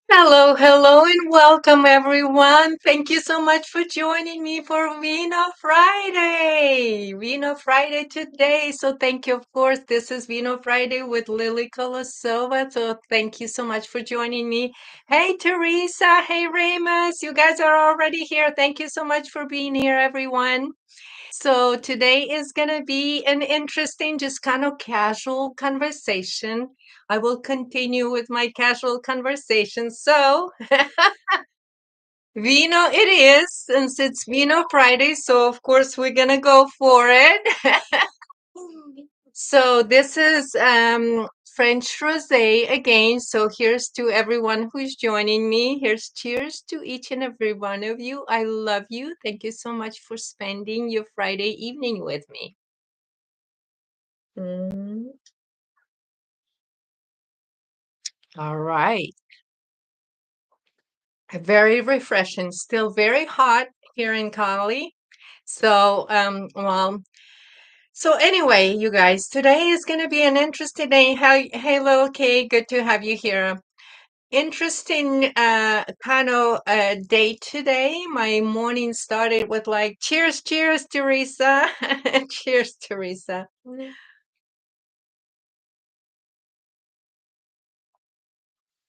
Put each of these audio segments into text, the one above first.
Hello, hello, and welcome everyone. Thank you so much for joining me for Vino Friday. Vino Friday today. So thank you, of course. This is Vino Friday with Lily Kolosova. So thank you so much for joining me. Hey, Teresa. Hey, Remus. You guys are already here. Thank you so much for being here, everyone. So today is going to be an interesting, just kind of casual conversation. I will continue with my casual conversation. So, Vino it is, since it's Vino Friday. So, of course, we're going to go for it. So, this is French rosé again. So, here's to everyone who's joining me. Here's cheers to each and every one of you. I love you. Thank you so much for spending your Friday evening with me. Mm, all right. Very refreshing. Still very hot here in Cali. So, so anyway, you guys, today is going to be an interesting day. Hey, little Kay, good to have you here. Interesting kind of day today. My morning started with like, cheers, cheers, Teresa. Cheers, Teresa.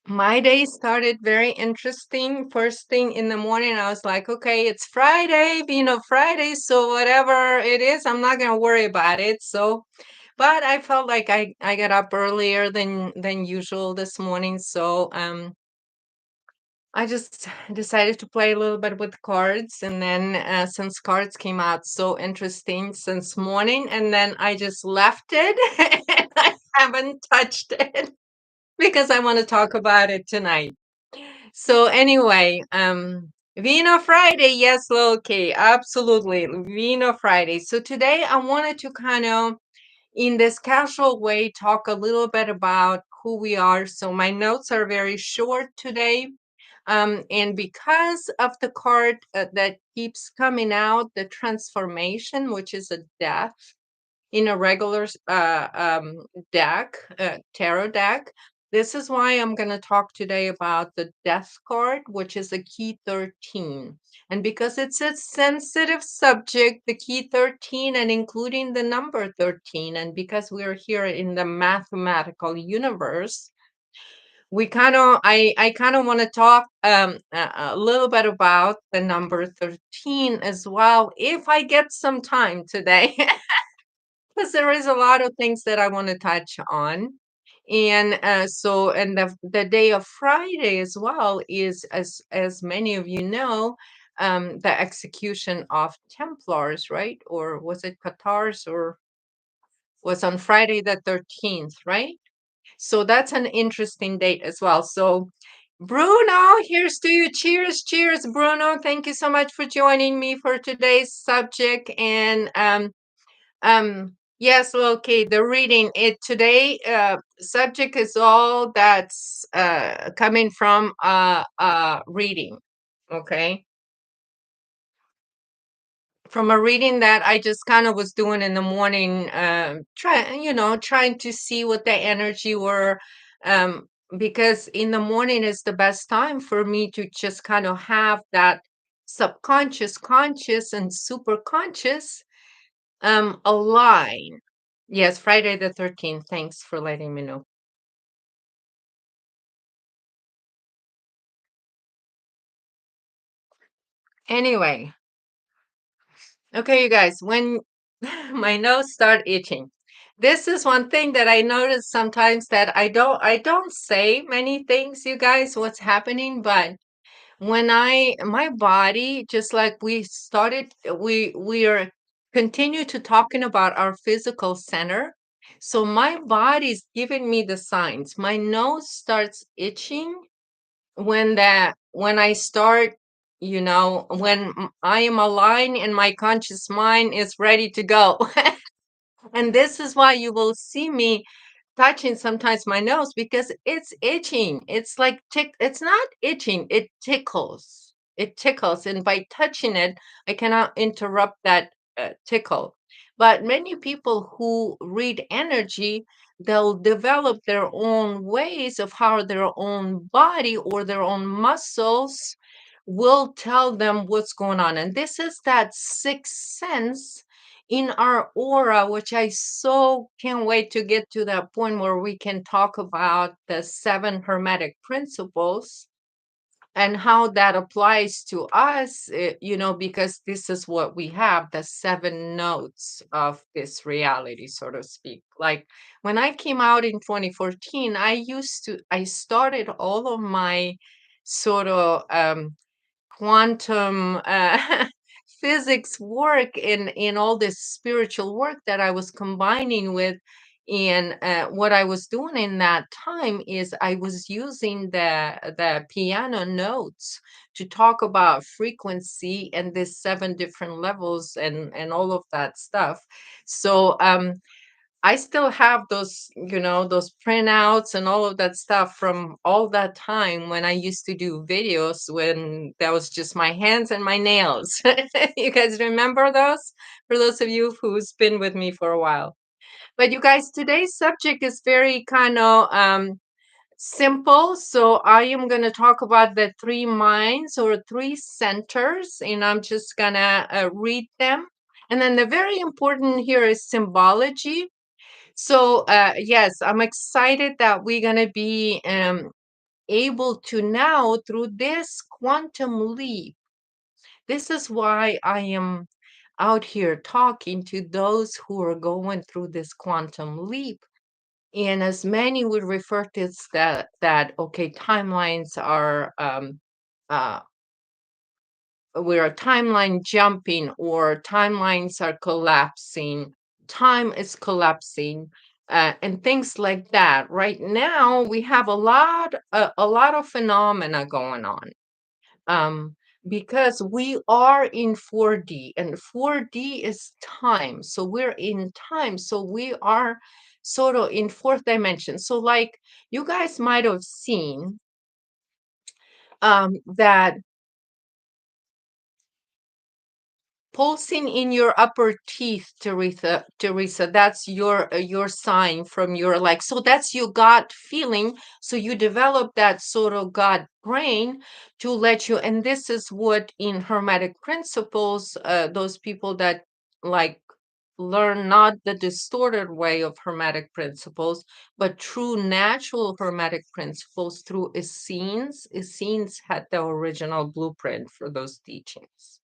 My day started very interesting. First thing in the morning, I was like, okay, it's Friday, Friday. So whatever it is, I'm not gonna worry about it. So, but I felt like I got up earlier than usual this morning. So I just decided to play a little bit with cards, and then since cards came out so interesting since morning, and then I just left it and I haven't touched it because I want to talk about it tonight. So anyway, Vino Friday, yes, okay, absolutely, Vino Friday. So today I wanted to kind of, in this casual way, talk a little bit about who we are. So my notes are very short today. And because of the card that keeps coming out, the transformation, which is a death in a regular deck, tarot deck. This is why I'm going to talk today about the death card, which is a key 13. And because it's a sensitive subject, the key 13 and including the number 13, and because we're here in the mathematical universe, we kind of I kind of want to talk a little bit about the number 13 as well if I get some time today. Because there is a lot of things that I want to touch on. And and the day of Friday as well is, as many of you know, the execution of Templars, right? Or was it Cathars, or was on Friday the 13th, right? So that's an interesting date as well. So Bruno, here's to you. Cheers, cheers, Bruno. Thank you so much for joining me for today's subject. And yes, well, okay, the reading it today subject is all that's coming from reading, okay? From a reading that I just kind of was doing in the morning, trying to see what the energy were, because in the morning is the best time for me to just kind of have that subconscious, conscious, and super conscious align. Yes, Friday the 13th. Thanks for letting me know. Anyway, okay, you guys, when my nose start itching, this is one thing that I notice sometimes that I don't say many things, you guys, what's happening, but when my body, just like we are continue to talking about our physical center. So my body's giving me the signs. My nose starts itching when I start, when I am aligned and my conscious mind is ready to go. And this is why you will see me touching sometimes my nose because it's itching. It's like it's not itching, it tickles. It tickles. And by touching it, I cannot interrupt that tickle. But many people who read energy, they'll develop their own ways of how their own body or their own muscles will tell them what's going on. And this is that sixth sense in our aura, which I so can't wait to get to that point where we can talk about the seven hermetic principles and how that applies to us, because this is what we have, the seven notes of this reality, so to speak. Like when I came out in 2014, I started all of my sort of quantum physics work in all this spiritual work that I was combining with. And what I was doing in that time is I was using the piano notes to talk about frequency and this seven different levels and all of that stuff. So I still have those printouts and all of that stuff from all that time when I used to do videos when that was just my hands and my nails. You guys remember those? For those of you who's been with me for a while. But you guys, today's subject is very kind of simple. So I am going to talk about the three minds or three centers, and I'm just going to read them. And then the very important here is symbology. So, yes, I'm excited that we're going to be able to now, through this quantum leap, this is why I am out here talking to those who are going through this quantum leap. And as many would refer to it that okay, timelines are uh, we are timeline jumping or timelines are collapsing, time is collapsing, and things like that. Right now, we have a lot of phenomena going on, um, because we are in 4D, and 4D is time. So we're in time. So we are sort of in fourth dimension. So, like you guys might have seen that pulsing in your upper teeth, Teresa, that's your sign from your, like, so that's your gut feeling. So you develop that sort of gut brain to let you, and this is what in hermetic principles, those people that like learn not the distorted way of hermetic principles, but true natural hermetic principles through Essenes. Essenes had the original blueprint for those teachings.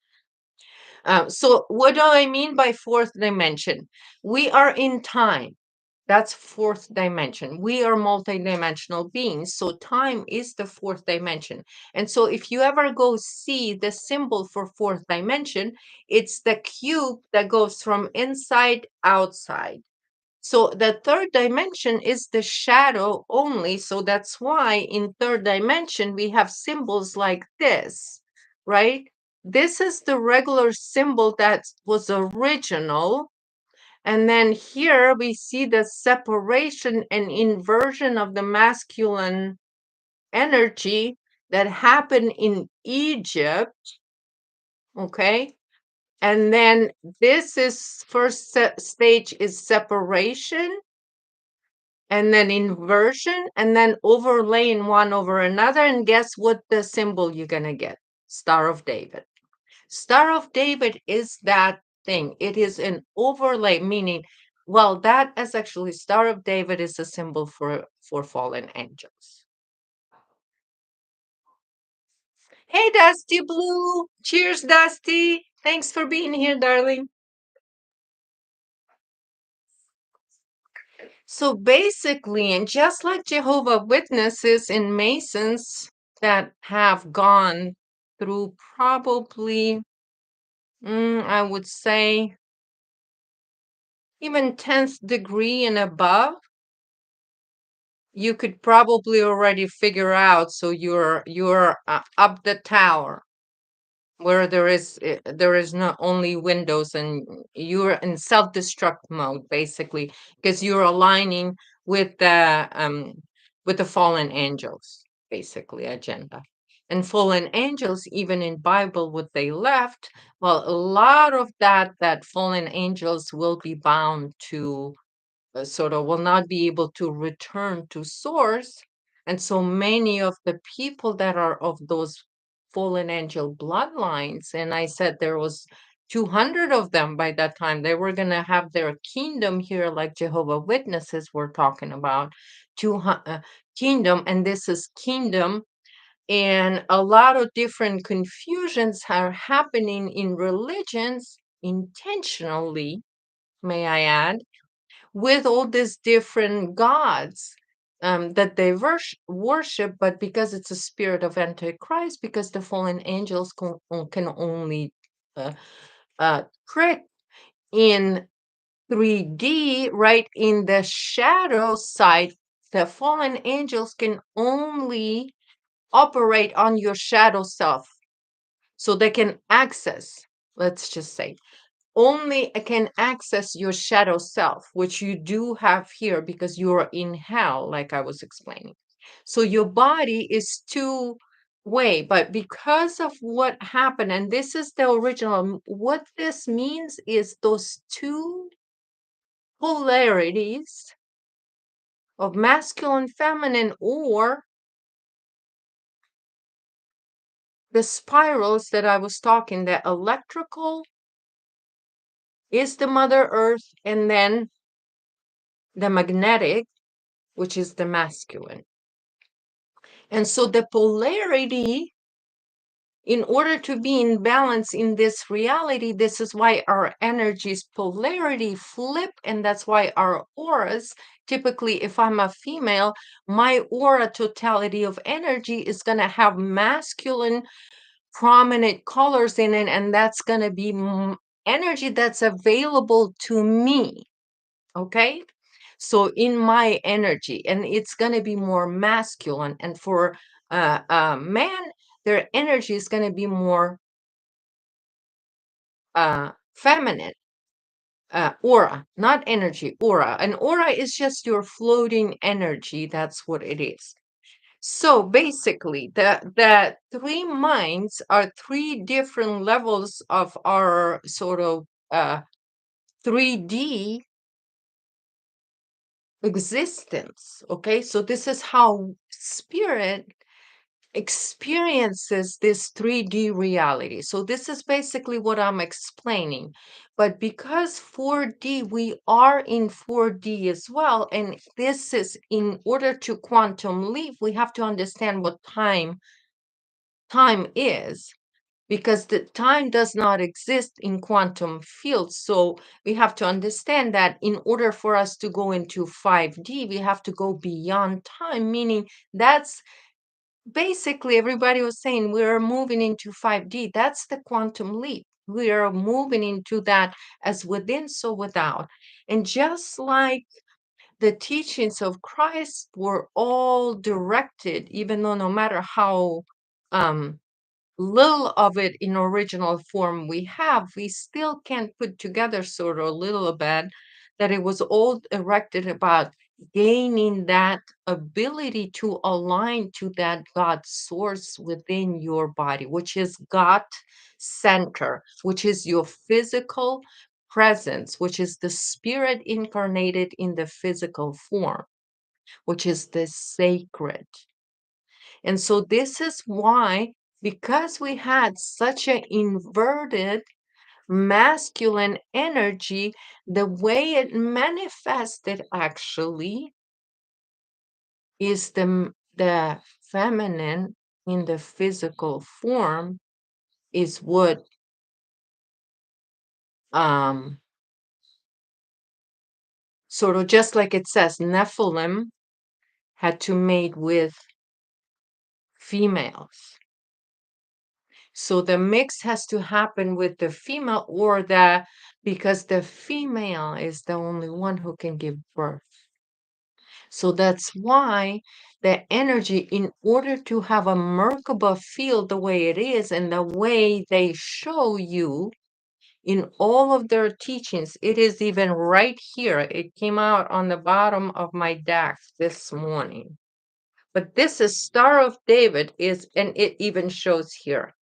So what do I mean by fourth dimension? We are in time. That's fourth dimension. We are multidimensional beings. So time is the fourth dimension. And so if you ever go see the symbol for fourth dimension, it's the cube that goes from inside outside. So the third dimension is the shadow only. So that's why in third dimension, we have symbols like this, right? This is the regular symbol that was original. And then here we see the separation and inversion of the masculine energy that happened in Egypt. Okay. And then this is stage is separation, and then inversion, and then overlaying one over another. And guess what the symbol you're going to get? Star of David. Star of David is that thing. It is an overlay, meaning, well, that is actually Star of David is a symbol for fallen angels. Hey, Dusty Blue. Cheers, Dusty. Thanks for being here, darling. So basically, and just like Jehovah Witnesses and Masons that have gone through probably, I would say, even 10th degree and above, you could probably already figure out. So you're up the tower where there is not only windows, and you're in self-destruct mode basically, because you're aligning with the fallen angels basically agenda. And fallen angels, even in Bible, what they left, well, a lot of that fallen angels will be bound to sort of will not be able to return to source. And so many of the people that are of those fallen angel bloodlines, and I said there was 200 of them by that time, they were going to have their kingdom here, like Jehovah Witnesses were talking about, 200 kingdom, and this is kingdom. And a lot of different confusions are happening in religions intentionally, may I add, with all these different gods that they worship, but because it's a spirit of Antichrist, because the fallen angels can only uh, trick in 3D, right? In the shadow side, the fallen angels can only operate on your shadow self. So they can access, let's just say, only can access your shadow self, which you do have here because you're in hell, like I was explaining. So your body is two-way, but because of what happened, and this is the original, what this means is those two polarities of masculine, feminine, or the spirals that I was talking, the electrical is the Mother Earth, and then the magnetic, which is the masculine. And so the polarity, in order to be in balance in this reality, this is why our energies polarity flip, and that's why our auras, typically, if I'm a female, my aura totality of energy is going to have masculine prominent colors in it, and that's going to be energy that's available to me. Okay, so in my energy, and it's going to be more masculine, and for man, their energy is going to be more feminine. Aura, not energy, aura. An aura is just your floating energy. That's what it is. So basically, the three minds are three different levels of our sort of 3D existence. Okay, so this is how spirit experiences this 3D reality. So this is basically what I'm explaining. But because 4D, we are in 4D as well, and this is, in order to quantum leap, we have to understand what time is, because the time does not exist in quantum fields. So we have to understand that in order for us to go into 5D, we have to go beyond time, meaning that's basically everybody was saying we're moving into 5D. That's the quantum leap. We are moving into that as within, so without. And just like the teachings of Christ were all directed, even though no matter how little of it in original form we have, we still can put together sort of a little bit that it was all erected about gaining that ability to align to that God source within your body, which is God center, which is your physical presence, which is the spirit incarnated in the physical form, which is the sacred. And so this is why, because we had such an inverted masculine energy, the way it manifested actually is the feminine in the physical form is what um sort of, just like it says, Nephilim had to mate with females. So the mix has to happen with the female, or because the female is the only one who can give birth. So that's why the energy, in order to have a Merkaba field the way it is and the way they show you in all of their teachings, it is even right here. It came out on the bottom of my deck this morning. But this is Star of David and it even shows here.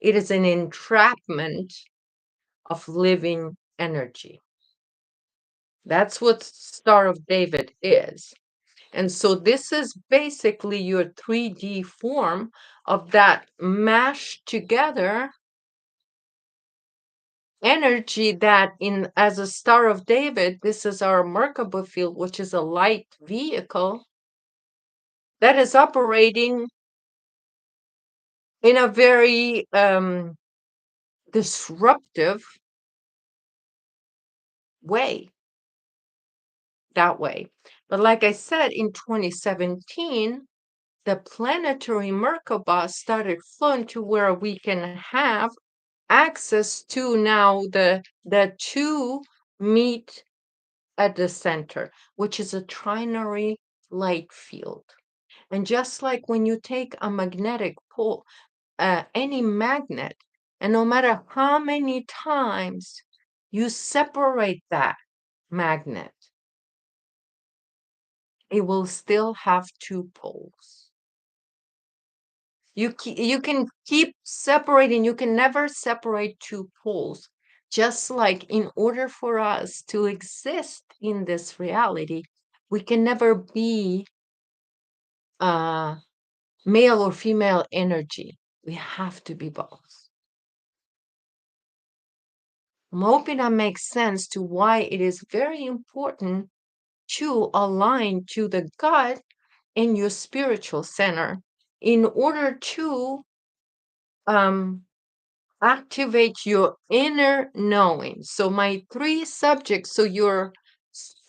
It is an entrapment of living energy. That's what Star of David is. And so this is basically your 3D form of that mashed together energy that in as a Star of David, this is our Merkaba field, which is a light vehicle that is operating in a very disruptive way, that way. But like I said, in 2017, the planetary Merkaba started flowing to where we can have access to now the two meet at the center, which is a trinary light field. And just like when you take a magnetic pole, any magnet, and no matter how many times you separate that magnet, it will still have two poles. You can keep separating, you can never separate two poles. Just like in order for us to exist in this reality, we can never be male or female energy. We have to be both. I'm hoping that makes sense to why it is very important to align to the gut in your spiritual center in order to activate your inner knowing. So my three subjects, so your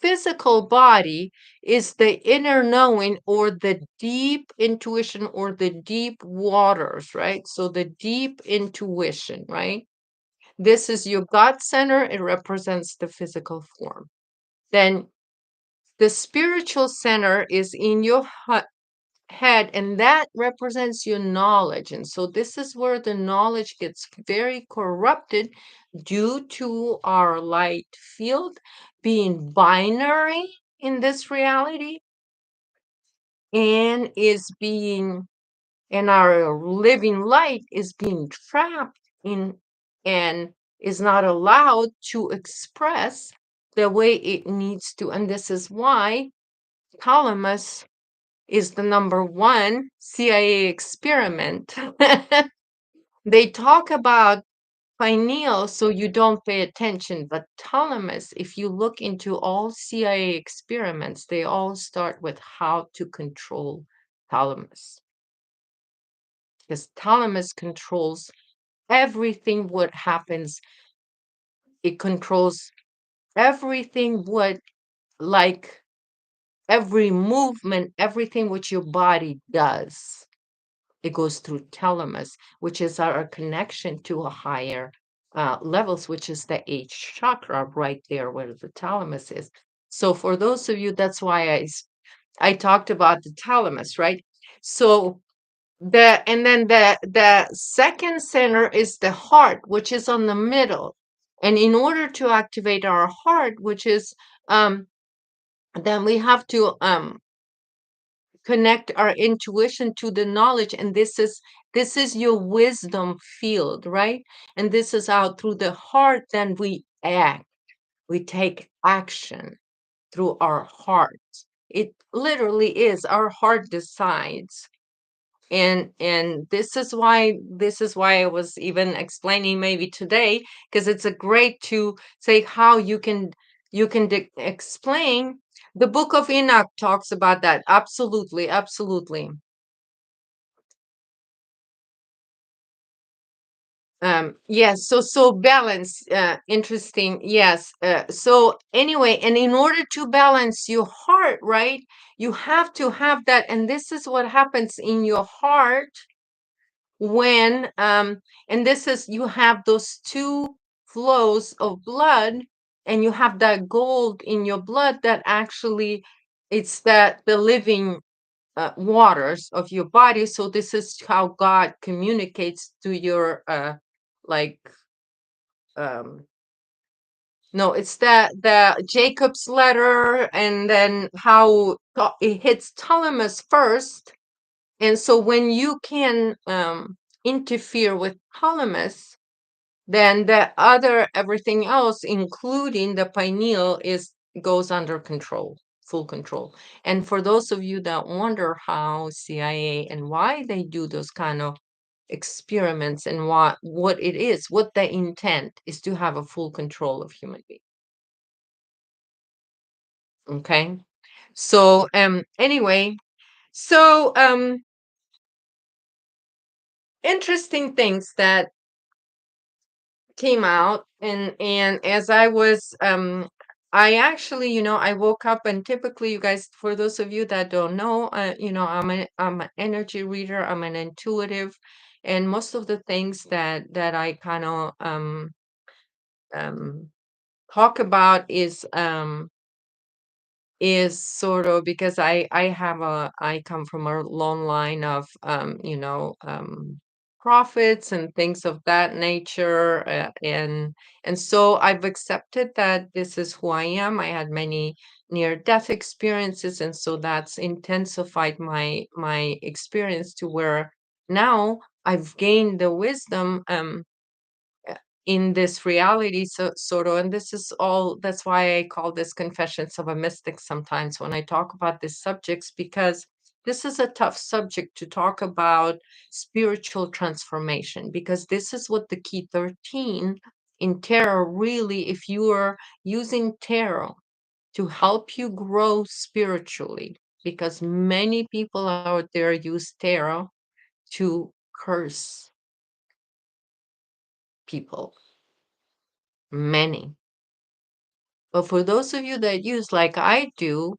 physical body is the inner knowing or the deep intuition or the deep waters, right? So the deep intuition, right? This is your God center. It represents the physical form. Then the spiritual center is in your head, and that represents your knowledge. And so this is where the knowledge gets very corrupted due to our light field being binary in this reality and is being and our living light is being trapped in and is not allowed to express the way it needs to. And this is why thalamus is the number one CIA experiment. They talk about pineal so you don't pay attention, but thalamus, if you look into all CIA experiments, they all start with how to control thalamus. Because thalamus controls everything what happens. It controls everything what, like every movement, everything which your body does. It goes through thalamus, which is our connection to a higher levels, which is the eighth chakra right there where the thalamus is. So for those of you, that's why I talked about the thalamus, right? So the second center is the heart, which is on the middle. And in order to activate our heart, which is then we have to connect our intuition to the knowledge, and this is your wisdom field, right? And this is how through the heart then we act, we take action through our heart. It literally is our heart decides. And this is why I was even explaining maybe today, because it's a great to say how you can explain. The book of Enoch talks about that. Absolutely, absolutely. Yes, so balance, interesting. Yes. So anyway, and in order to balance your heart, right, you have to have that. And this is what happens in your heart when and this is you have those two flows of blood, and you have that gold in your blood that actually it's that the living waters of your body. So this is how God communicates to your like um no, it's that the Jacob's ladder, and then how it hits thalamus first. And so when you can interfere with thalamus, then the other everything else, including the pineal, is goes under control, full control. And for those of you that wonder how CIA and why they do those kind of experiments and what it is, what the intent is to have a full control of human beings. Okay. So anyway, so interesting things that came out, and as I was I actually, I woke up, and typically, you guys, for those of you that don't know, I'm an energy reader, I'm an intuitive, and most of the things that I kind of um talk about is sort of because I come from a long line of prophets and things of that nature, and so I've accepted that this is who I am. I had many near death experiences, and so that's intensified my experience to where now I've gained the wisdom uh, in this reality, so sort of, and this is all, that's why I call this confessions of a mystic sometimes when I talk about these subjects, because this is a tough subject to talk about spiritual transformation, because this is what the key 13 in tarot really, if you are using tarot to help you grow spiritually, because many people out there use tarot to curse people, many. But for those of you that use like I do,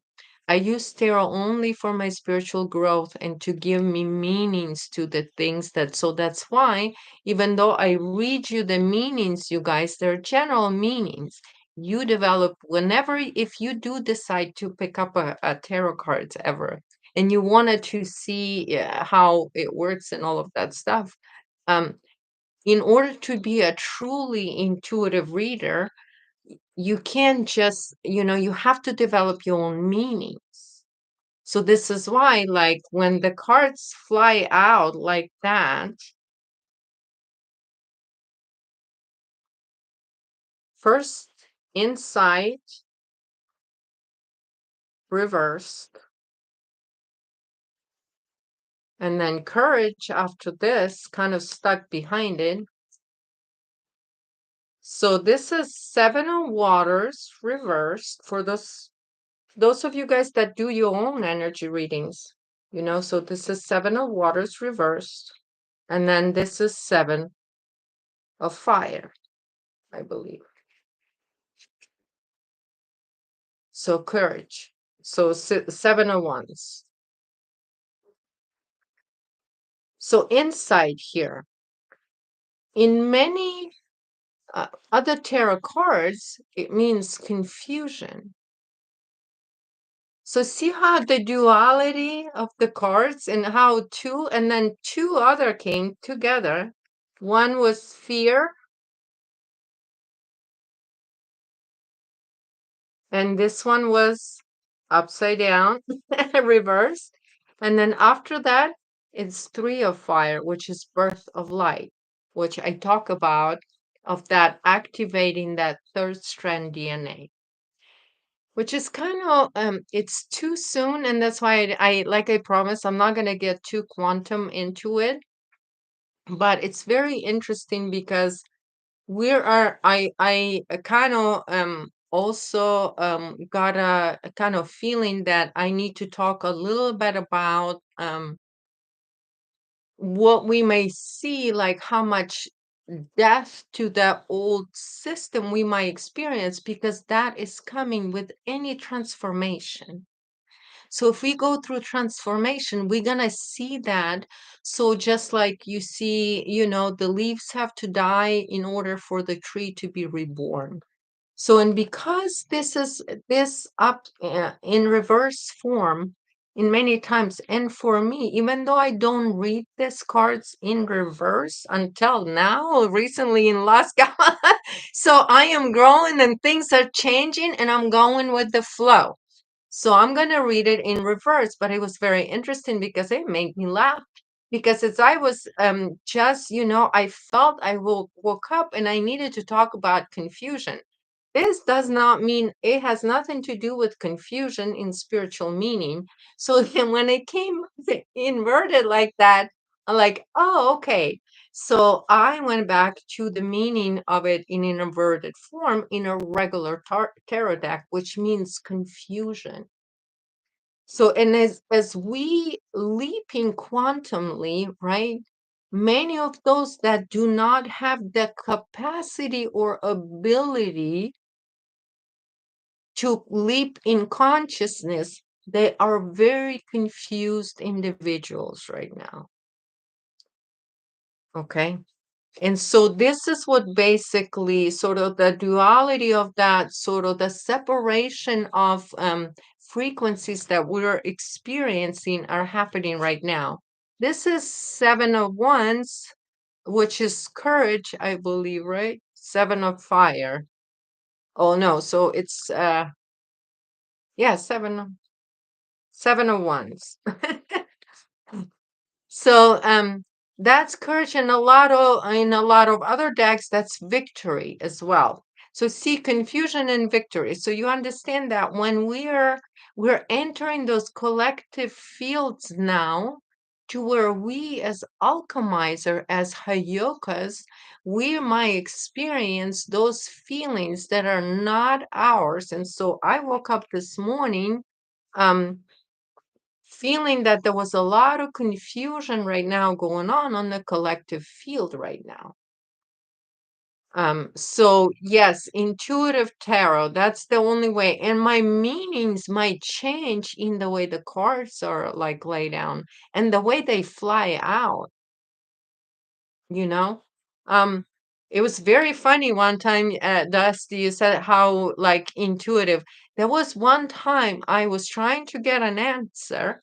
I use tarot only for my spiritual growth and to give me meanings to the things that, so that's why, even though I read you the meanings, you guys, they're general meanings. You develop whenever, if you do decide to pick up a tarot cards ever, and you wanted to see how it works and all of that stuff, um, in order to be a truly intuitive reader, you can't just, you have to develop your own meanings. So this is why, like, when the cards fly out like that, first insight reversed, and then courage after this kind of stuck behind it. So this is seven of waters reversed for those of you guys that do your own energy readings, so this is seven of waters reversed, and then this is seven of fire, I believe. So courage. So seven of wands. So insight here. In many other tarot cards, it means confusion. So see how the duality of the cards and how two and then two other came together. One was fear, and this one was upside down, reversed. And then after that, it's three of fire, which is birth of light, which I talk about, of that activating that third strand DNA, which is kind of it's too soon, and that's why I like I promised I'm not going to get too quantum into it, but it's very interesting because we are I kind of also got a kind of feeling that I need to talk a little bit about what we may see, like how much death to the old system we might experience, because that is coming with any transformation. So if we go through transformation, we're gonna see that. So just like you see, the leaves have to die in order for the tree to be reborn. So, and because this is this up in reverse form in many times, and for me, even though I don't read these cards in reverse until now, recently in Alaska, so I am growing and things are changing, and I'm going with the flow. So I'm going to read it in reverse, but it was very interesting because it made me laugh. Because as I was just, I felt I woke up and I needed to talk about confusion. This does not mean, it has nothing to do with confusion in spiritual meaning. So then when it came inverted like that, I'm like, oh, okay. So I went back to the meaning of it in an inverted form in a regular tarot deck, which means confusion. So, and as we leaping quantumly, right? Many of those that do not have the capacity or ability to leap in consciousness, they are very confused individuals right now. Okay. And so this is what basically sort of the duality of that, sort of the separation of frequencies that we're experiencing are happening right now. This is Seven of Wands, which is courage, I believe, right? Seven of Fire. Oh no, so it's yeah, seven of Wands. So that's courage, and a lot of other decks that's victory as well. So see, confusion and victory. So you understand that when we're entering those collective fields now, to where we as alchemizer, as hayokas, we might experience those feelings that are not ours. And so I woke up this morning um feeling that there was a lot of confusion right now going on the collective field right now. So yes, intuitive tarot, that's the only way. And my meanings might change in the way the cards are like laid down and the way they fly out, you know? Um, it was very funny one time, Dusty, you said how like intuitive. There was one time I was trying to get an answer.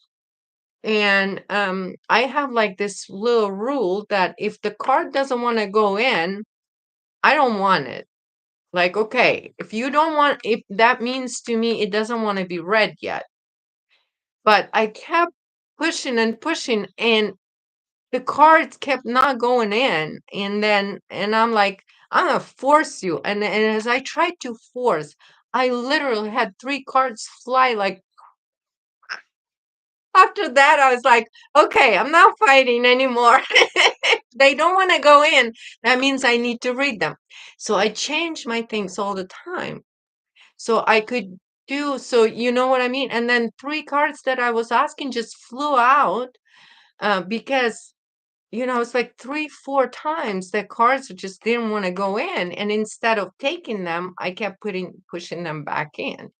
And I have like this little rule that if the card doesn't want to go in, I don't want it. Like, okay, if you don't want, if that means to me it doesn't want to be read yet. But I kept pushing and pushing, and the cards kept not going in. And I'm like, I'm gonna force you. And as I tried to force, I literally had three cards fly like. After that, I was like, okay, I'm not fighting anymore. They don't want to go in. That means I need to read them. So I change my things all the time. So I could do, so you know what I mean? And then three cards that I was asking just flew out because, it's like three, four times the cards just didn't want to go in. And instead of taking them, I kept pushing them back in.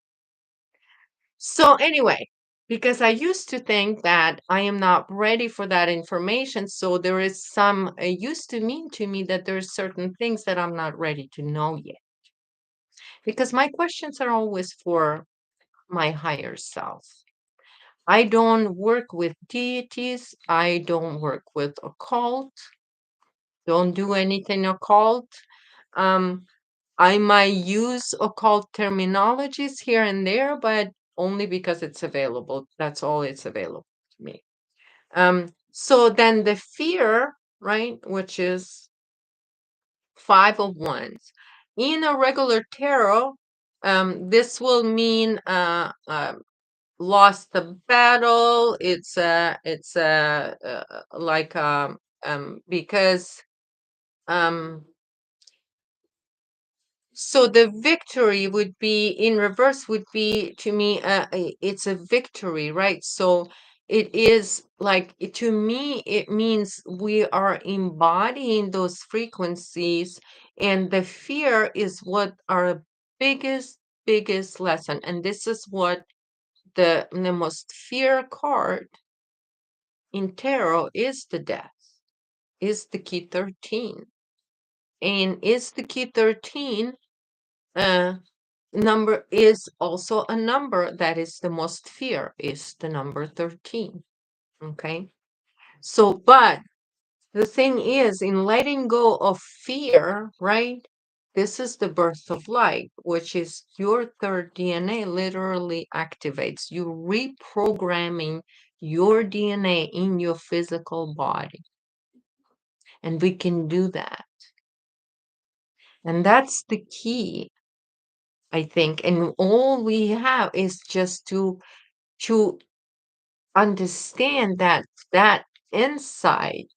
So anyway, because I used to think that I am not ready for that information, so there is some, it used to mean to me that there's certain things that I'm not ready to know yet. Because my questions are always for my higher self. I don't work with deities. I don't work with occult. Don't do anything occult. Um, I might use occult terminologies here and there, but only because it's available. That's all it's available to me. So then the fear, right, which is Five of Wands. In a regular tarot, this will mean lost the battle. It's like because um so the victory would be in reverse, would be to me it's a victory, right? So it is like to me it means we are embodying those frequencies, and the fear is what our biggest lesson. And this is what the most fear card in tarot is: the death, is the key 13. And is the key 13 uh number is also a number that is the most fear, is the number 13. Okay. So, but the thing is, in letting go of fear, right? This is the birth of light, which is your third DNA literally activates you, reprogramming your DNA in your physical body. And we can do that. And that's the key. I think. And all we have is just to understand that that insight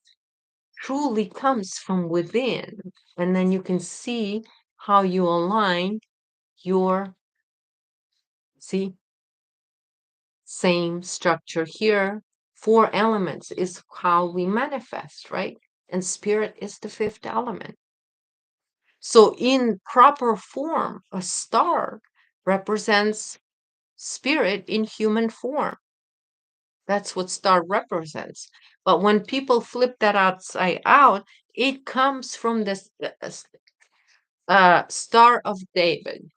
truly comes from within. And then you can see how you align your, see, same structure here. Four elements is how we manifest, right? And spirit is the fifth element. So, in proper form, a star represents spirit in human form. That's what star represents. But when people flip that upside out, it comes from the Star of David.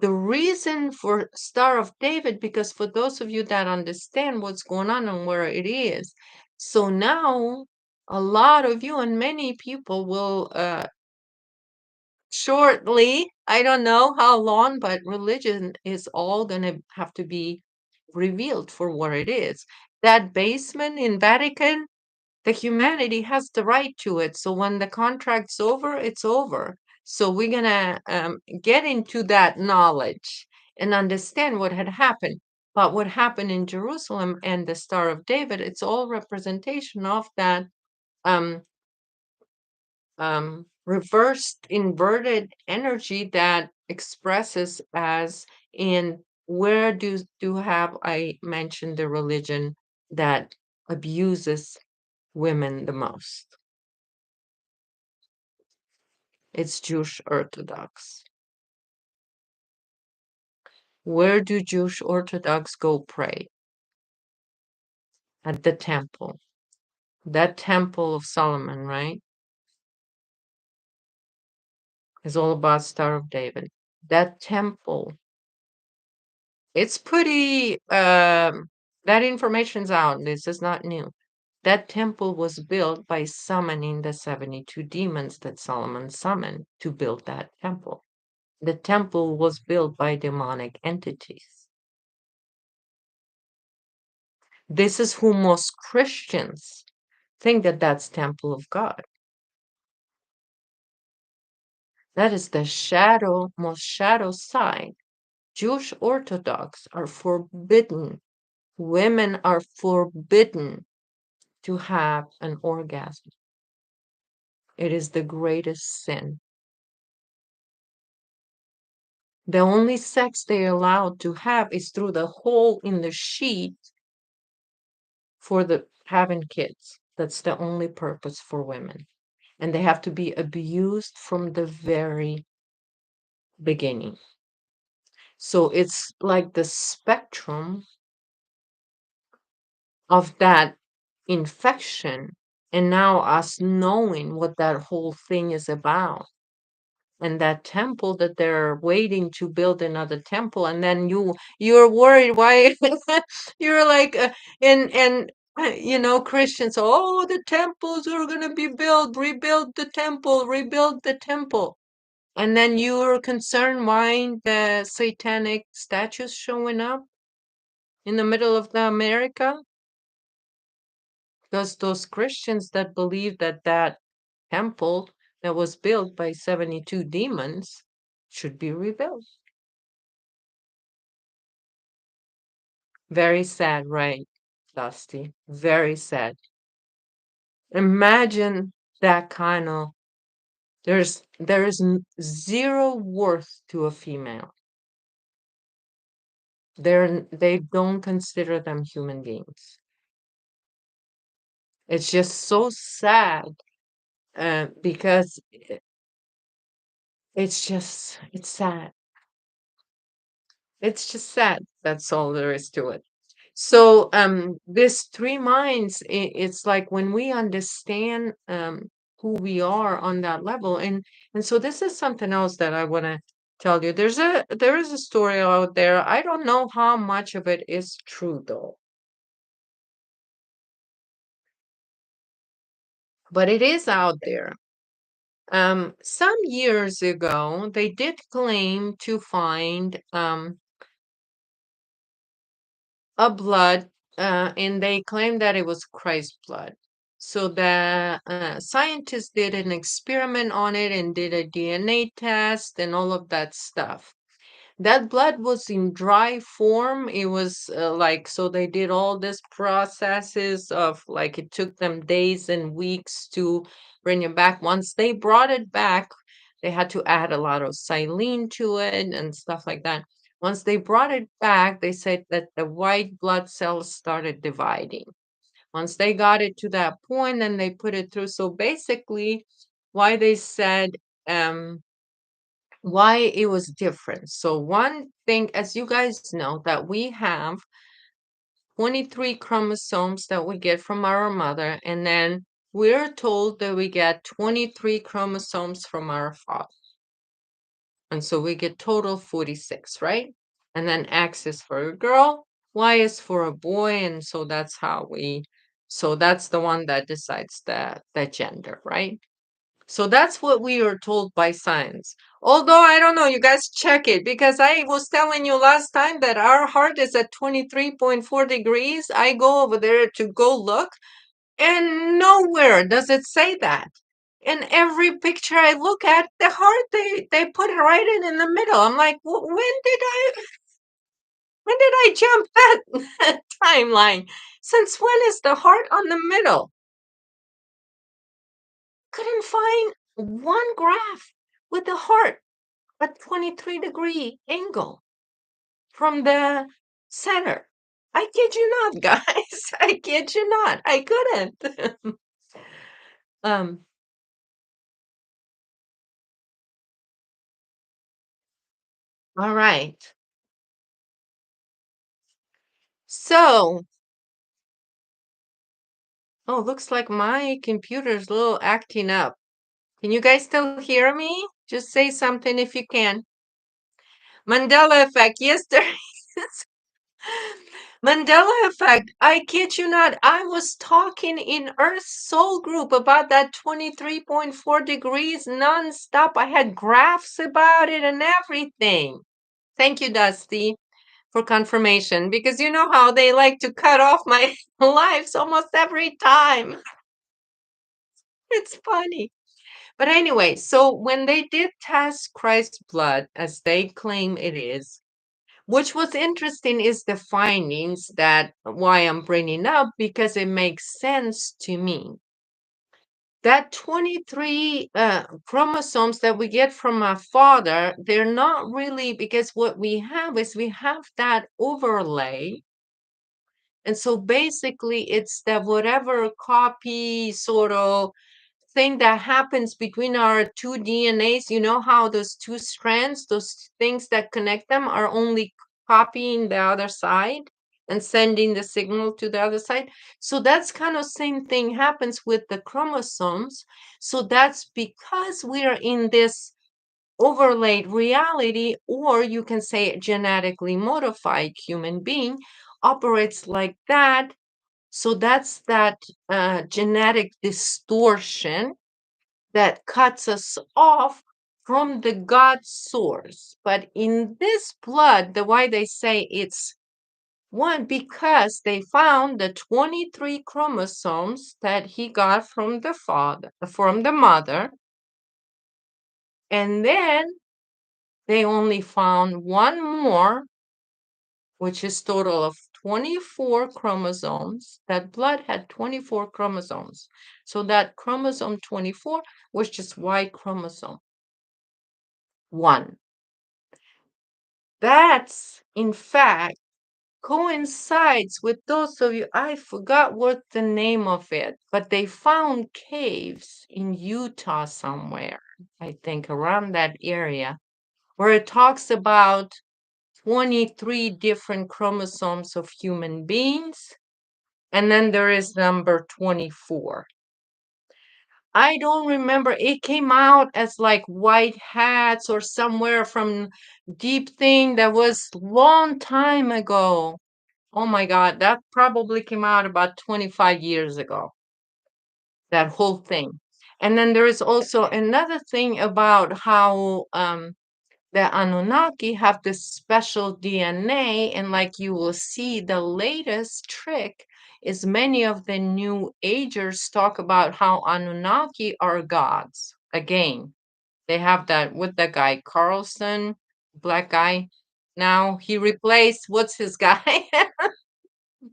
The reason for Star of David, because for those of you that understand what's going on and where it is, so now a lot of you and many people will shortly, I don't know how long, but religion is all going to have to be revealed for what it is. That basement in Vatican, the humanity has the right to it. So when the contract's over, it's over. So we're going to get into that knowledge and understand what had happened. But what happened in Jerusalem and the Star of David, it's all representation of that um, reversed inverted energy that expresses as in where do have I mentioned the religion that abuses women the most? It's Jewish Orthodox. Where do Jewish Orthodox go pray? At the temple. That temple of Solomon, right? Is all about Star of David. That temple, it's pretty that information's out. This is not new. That temple was built by summoning the 72 demons that Solomon summoned to build that temple. The temple was built by demonic entities. This is who most Christians think that that's temple of God. That is the shadow, most shadow side. Jewish Orthodox are forbidden. Women are forbidden to have an orgasm. It is the greatest sin. The only sex they're allowed to have is through the hole in the sheet for the having kids. That's the only purpose for women. And they have to be abused from the very beginning. So it's like the spectrum of that infection, and now us knowing what that whole thing is about. And that temple that they're waiting to build another temple, and then you're worried why you're like Christians, oh, the temples are going to be built, rebuild the temple, rebuild the temple. And then you're concerned why the satanic statues showing up in the middle of the America, because those Christians that believe that that temple that was built by 72 demons should be rebuilt. Very sad, right, Dusty? Very sad. Imagine that kind of there is zero worth to a female. They don't consider them human beings. It's just so sad because it's sad. It's just sad. That's all there is to it. So this three minds, it's like when we understand who we are on that level, and so this is something else that I want to tell you. There is a story out there. I don't know how much of it is true though, but it is out there. Some years ago, they did claim to find a blood, and they claimed that it was Christ's blood. So the scientists did an experiment on it and did a DNA test and all of that stuff. That blood was in dry form. It was like, so they did all this processes of like, it took them days and weeks to bring it back. Once they brought it back, they had to add a lot of saline to it and stuff like that. Once they brought it back, they said that the white blood cells started dividing. Once they got it to that point, then they put it through. So basically, why they said, um, why it was different. So one thing, as you guys know, that we have 23 chromosomes that we get from our mother, and then we're told that we get 23 chromosomes from our father. And so we get total 46, right? And then X is for a girl, Y is for a boy, and so that's how so that's the one that decides the gender, right? So that's what we are told by science. Although I don't know, you guys check it because I was telling you last time that our heart is at 23.4 degrees. I go over there to go look, and nowhere does it say that. In every picture I look at, the heart they put it right in the middle. I'm like, when did I jump that timeline? Since when is the heart on the middle? Couldn't find one graph with the heart a 23-degree angle from the center. I kid you not, guys. I kid you not. I couldn't. um, all right. So, oh, looks like my computer's a little acting up. Can you guys still hear me? Just say something if you can. Mandela effect. Yes, there is. Mandela effect. I kid you not. I was talking in Earth Soul Group about that 23.4 degrees nonstop. I had graphs about it and everything. Thank you, Dusty, for confirmation because you know how they like to cut off my lives almost every time. It's funny. But anyway, so when they did test Christ's blood, as they claim it is, which was interesting is the findings that why I'm bringing up because it makes sense to me. That 23 chromosomes that we get from our father, they're not really because what we have is we have that overlay. And so basically, it's that whatever copy sort of thing that happens between our two DNAs, you know how those two strands, those things that connect them are only copying the other side and sending the signal to the other side. So that's kind of same thing happens with the chromosomes. So that's because we are in this overlaid reality, or you can say genetically modified human being operates like that. So that's that genetic distortion that cuts us off from the God source. But in this blood, the why they say it's one, because they found the 23 chromosomes that he got from the father, from the mother, and then they only found one more, which is total of 24 chromosomes. That blood had 24 chromosomes. So that chromosome 24 was just Y chromosome 1. That's, in fact, coincides with those of you, I forgot what the name of it, but they found caves in Utah somewhere, I think around that area, where it talks about 23 different chromosomes of human beings, and then there is number 24. I don't remember. It came out as like white hats or somewhere from deep thing that was long time ago. Oh my God, that probably came out about 25 years ago, that whole thing. And then there is also another thing about how the Anunnaki have this special DNA, and like you will see, the latest trick is many of the New Agers talk about how Anunnaki are gods. Again, they have that with the guy Carlson, black guy. Now he replaced, what's his guy?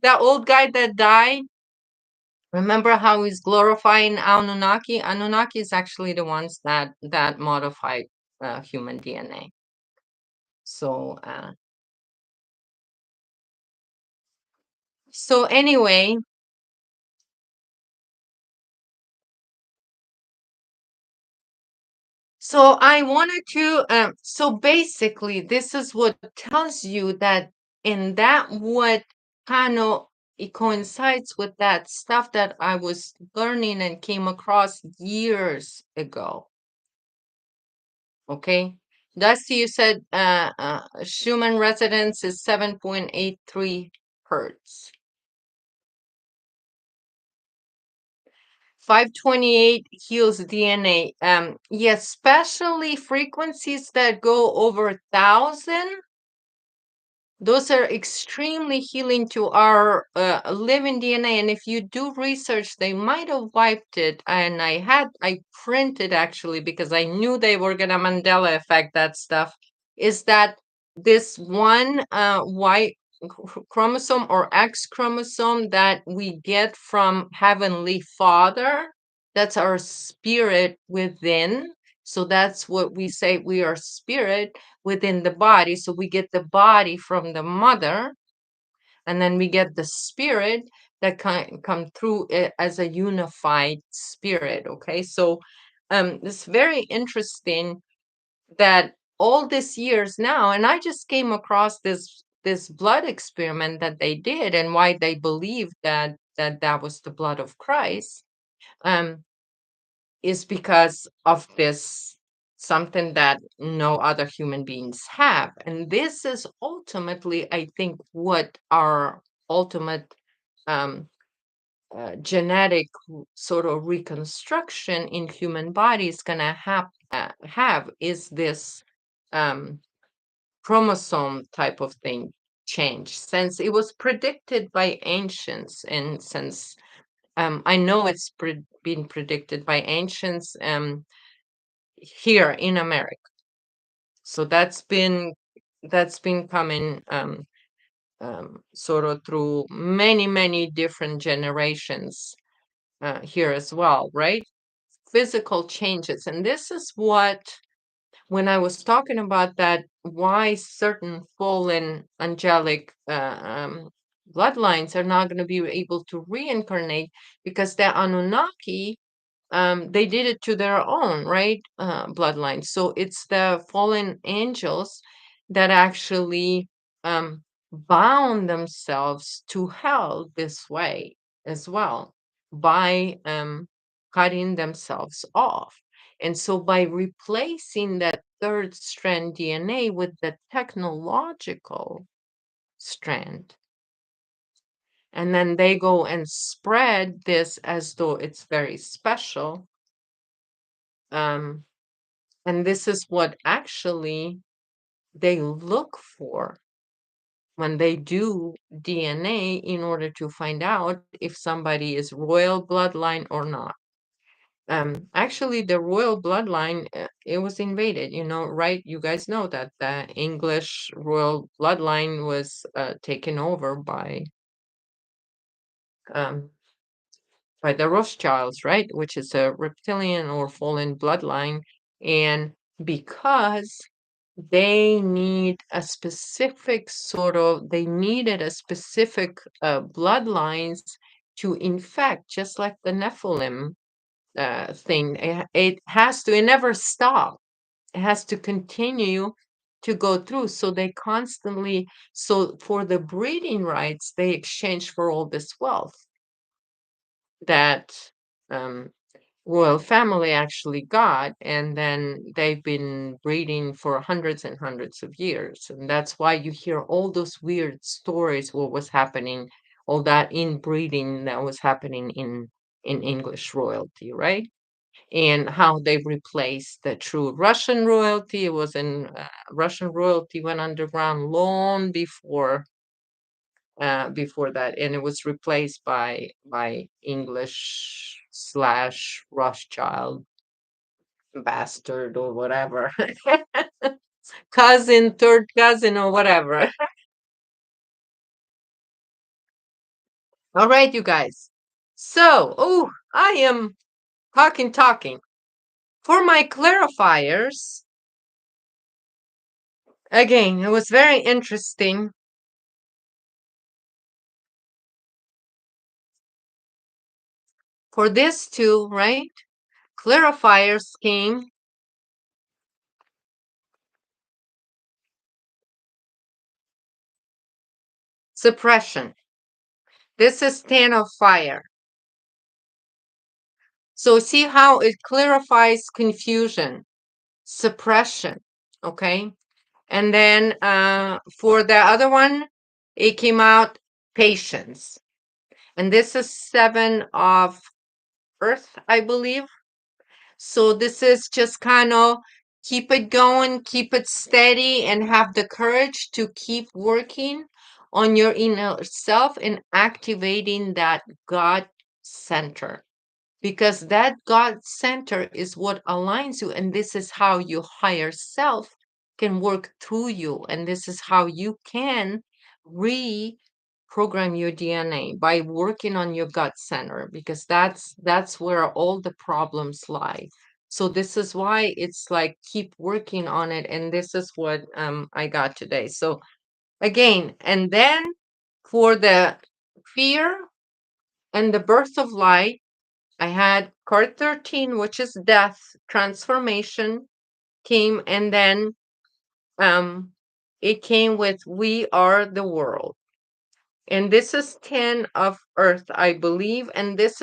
That old guy that died. Remember how he's glorifying Anunnaki? Anunnaki is actually the ones that modified human DNA. So so anyway, so I wanted to so basically this is what tells you that in that what kind of it coincides with that stuff that I was learning and came across years ago. Okay. Thus, you said Schumann resonance is 7.83 hertz. 528 heals DNA. Yes, especially frequencies that go over 1,000. Those are extremely healing to our living DNA. And if you do research, they might have wiped it. And I printed actually because I knew they were going to Mandela effect that stuff. Is that this one Y chromosome or X chromosome that we get from Heavenly Father? That's our spirit within. So that's what we say, we are spirit within the body. So we get the body from the mother, and then we get the spirit that can come through it as a unified spirit. Okay, so it's very interesting that all these years now, and I just came across this blood experiment that they did, and why they believed that was the blood of Christ. Um, is because of this something that no other human beings have. And this is ultimately, I think, what our ultimate um, genetic sort of reconstruction in human body is going to have is this um, chromosome type of thing change, since it was predicted by ancients, and since I know it's been predicted by ancients here in America. So that's been coming sort of through many different generations here as well, right? Physical changes, and this is what when I was talking about that, why certain fallen angelic bloodlines are not going to be able to reincarnate, because the Anunnaki they did it to their own, right? Bloodline. So it's the fallen angels that actually bound themselves to hell this way as well, by cutting themselves off. And so by replacing that third strand DNA with the technological strand, and then they go and spread this as though it's very special. Um, And this is what actually they look for when they do DNA in order to find out if somebody is royal bloodline or not. Actually, the royal bloodline, it was invaded, right? You guys know that the English royal bloodline was taken over um, by the Rothschilds, right? Which is a reptilian or fallen bloodline. And because they needed a specific bloodlines to infect, just like the Nephilim thing. It never stops. It has to continue to go through. So they constantly, so for the breeding rights, they exchange for all this wealth that um, royal family actually got, and then they've been breeding for hundreds and hundreds of years, and that's why you hear all those weird stories what was happening, all that inbreeding that was happening in English royalty, right? And how they replaced the true Russian royalty. It was in Russian royalty went underground long before that, and it was replaced by English slash Rothschild bastard or whatever. cousin, third cousin, or whatever. All right, you guys. So, oh, I am talking. For my clarifiers, again, it was very interesting. For this too, right? Clarifiers came suppression. This is 10 of fire. So see how it clarifies confusion, suppression, okay? And then for the other one, it came out patience. And this is 7 of earth, I believe. So this is just kind of keep it going, keep it steady, and have the courage to keep working on your inner self and activating that God center. Because that God center is what aligns you, and this is how your higher self can work through you, and this is how you can reprogram your DNA by working on your gut center, because that's where all the problems lie. So this is why it's like keep working on it, and this is what I got today. So again, and then for the fear and the birth of light, I had card 13, which is death, transformation came, and then um, it came with we are the world. And this is 10 of earth, I believe. And this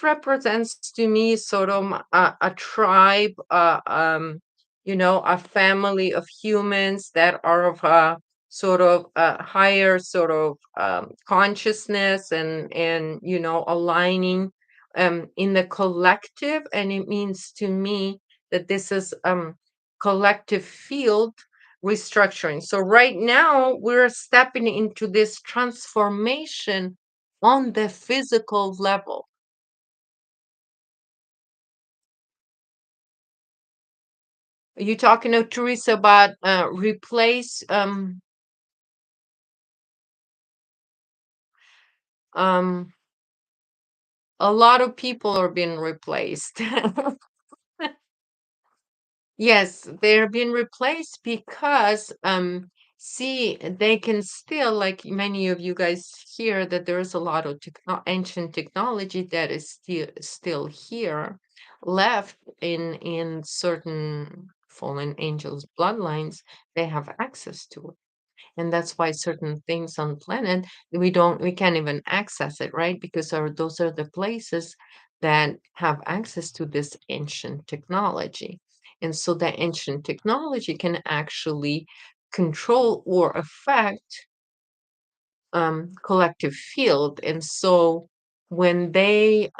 represents to me sort of a tribe, a family of humans that are of a sort of a higher sort of consciousness and aligning in the collective. And it means to me that this is collective field restructuring. So right now we're stepping into this transformation on the physical level. Are you talking to Teresa about replace um a lot of people are being replaced. Yes, they're being replaced because see, they can still, like many of you guys hear, that there's a lot of ancient technology that is still here, left in certain fallen angels bloodlines. They have access to it. And that's why certain things on planet we can't even access it, right? Because those are the places that have access to this ancient technology. And so that ancient technology can actually control or affect collective field. And so when they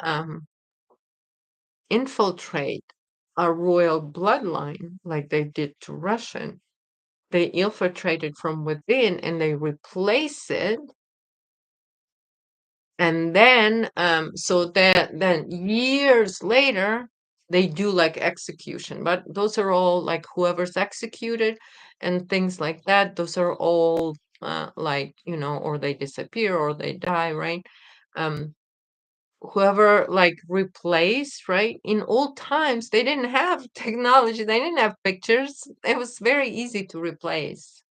infiltrate a royal bloodline like they did to Russian, they infiltrated from within and they replace it. And then so that then years later they do like execution, but those are all like whoever's executed and things like that, those are all like or they disappear or they die, right? um Whoever like replaced, right? In old times they didn't have technology, they didn't have pictures, it was very easy to replace.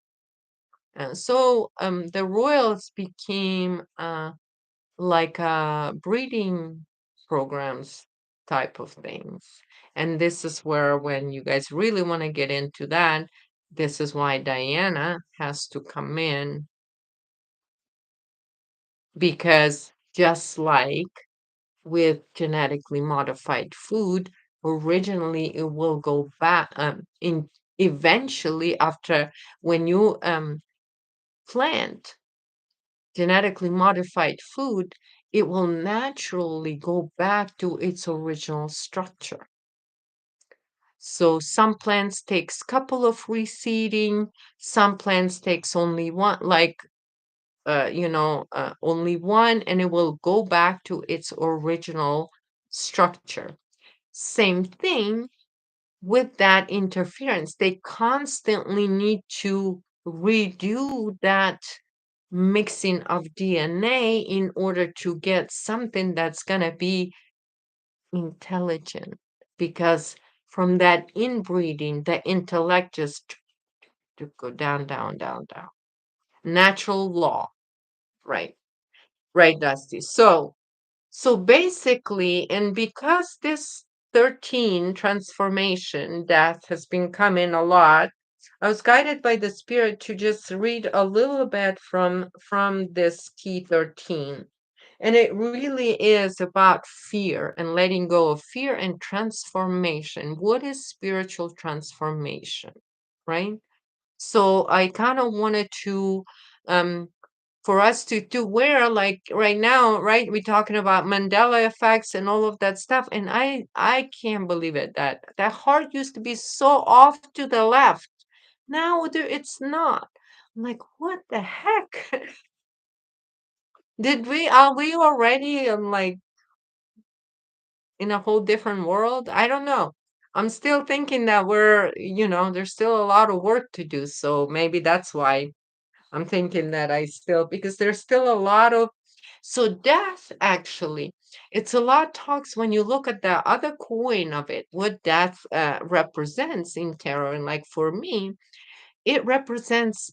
So the royals became like breeding programs type of things. And this is where, when you guys really want to get into that, this is why Diana has to come in, because just like with genetically modified food, originally it will go back in eventually after, when you plant genetically modified food, it will naturally go back to its original structure. So some plants takes couple of reseeding, some plants takes only one, like only one, and it will go back to its original structure. Same thing with that interference, they constantly need to redo that mixing of DNA in order to get something that's going to be intelligent. Because from that inbreeding, the intellect just to go down, down, down, down. Natural law, right? Right, Dusty. So basically, and because this 13 transformation death has been coming a lot, I was guided by the spirit to just read a little bit from this key 13. And it really is about fear and letting go of fear and transformation. What is spiritual transformation? Right? So I kind of wanted to um for us to wear, like right now, right? We're talking about Mandela effects and all of that stuff. And I can't believe it that that heart used to be so off to the left. Now there it's not. I'm like, what the heck? Did we are we already like in a whole different world? I don't know. I'm still thinking that there's still a lot of work to do. So maybe that's why I'm thinking that I still, because there's still a lot of, so death actually, it's a lot talks when you look at the other coin of it, what death represents in tarot. And like for me, it represents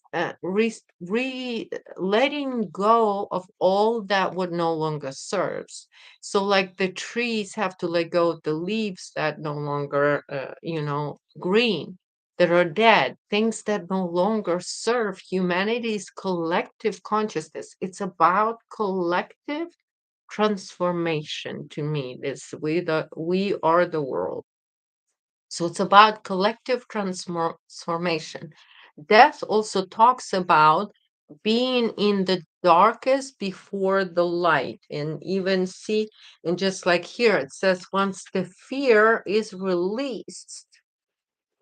letting go of all that would no longer serves. So, like the trees have to let go of the leaves that no longer, green, that are dead, things that no longer serve humanity's collective consciousness. It's about collective transformation to me. This we are the world. So it's about collective transformation. Death also talks about being in the darkest before the light. And even see, and just like here, it says once the fear is released,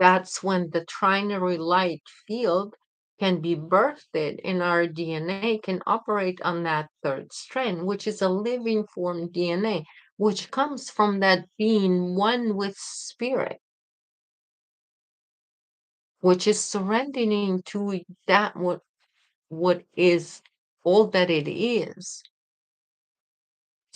that's when the trinary light field can be birthed in our DNA, can operate on that third strand, which is a living form DNA, which comes from that being one with spirit, which is surrendering to that what is all that it is,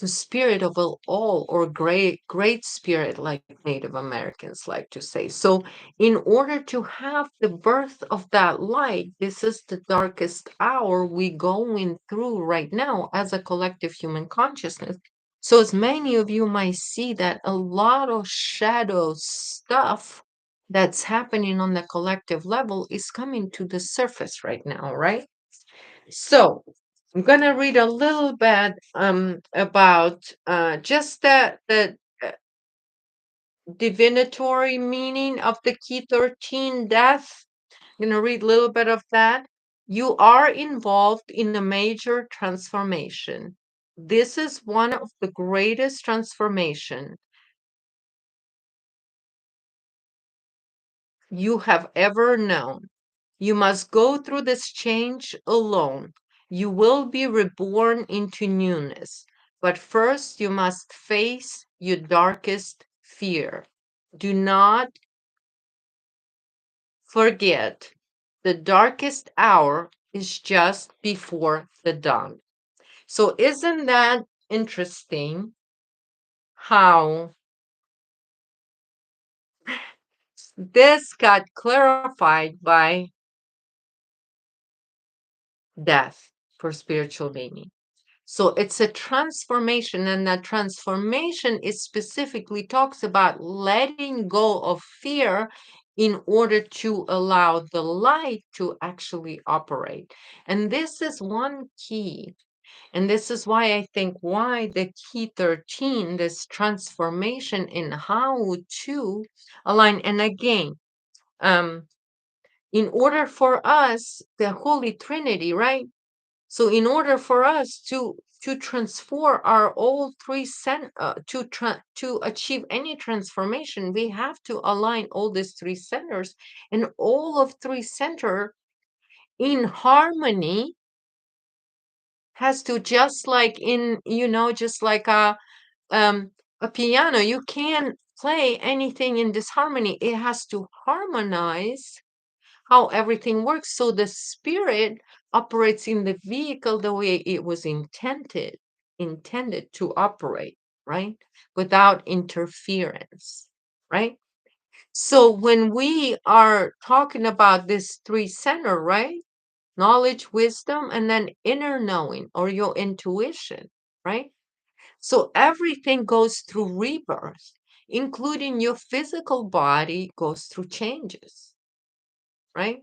the spirit of all, or great spirit, like Native Americans like to say. So in order to have the birth of that light, this is the darkest hour we going through right now as a collective human consciousness. So as many of you might see that a lot of shadow stuff that's happening on the collective level is coming to the surface right now, right? So I'm gonna read a little bit about just the divinatory meaning of the key 13 death. I'm gonna read a little bit of that. You are involved in a major transformation. This is one of the greatest transformation you have ever known. You must go through this change alone. You will be reborn into newness. But first, you must face your darkest fear. Do not forget, the darkest hour is just before the dawn. So, isn't that interesting how this got clarified by death for spiritual meaning? So it's a transformation, and that transformation is specifically talks about letting go of fear in order to allow the light to actually operate. And this is one key. And this is why I think why the key 13, this transformation in how to align. And again, um, in order for us, the Holy Trinity, right? So in order for us to transform our all to achieve any transformation, we have to align all these three centers, and all of three center in harmony has to, just like in, just like um a piano, you can play anything in disharmony. It has to harmonize how everything works. So the spirit operates in the vehicle the way it was intended to operate, right? Without interference, right? So when we are talking about this three center, right? Knowledge, wisdom, and then inner knowing or your intuition, right? So everything goes through rebirth, including your physical body goes through changes, right?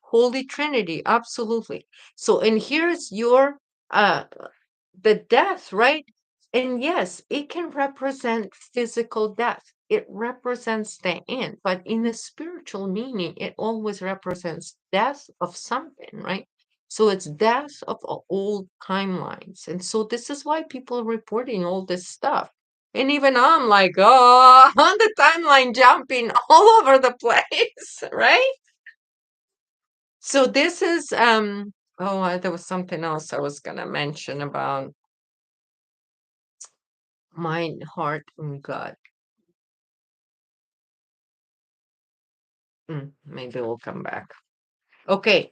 Holy Trinity, absolutely. So, and here's your uh the death, right? And yes, it can represent physical death. It represents the end, but in the spiritual meaning, it always represents death of something, right? So it's death of old timelines. And so this is why people are reporting all this stuff. And even I'm like, oh, on the timeline jumping all over the place, right? So this is there was something else I was gonna mention about mind, heart, and gut. Maybe we'll come back. Okay,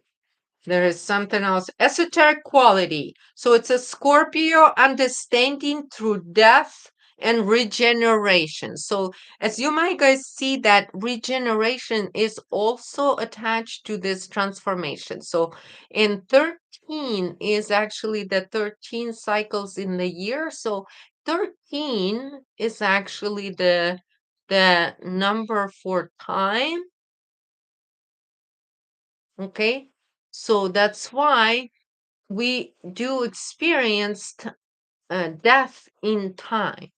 there is something else. Esoteric quality. So it's a Scorpio understanding through death and regeneration. So as you might guys see that regeneration is also attached to this transformation. So in 13 is actually the 13 cycles in the year. So 13 is actually the number for time. Okay, so that's why we do experience death in time.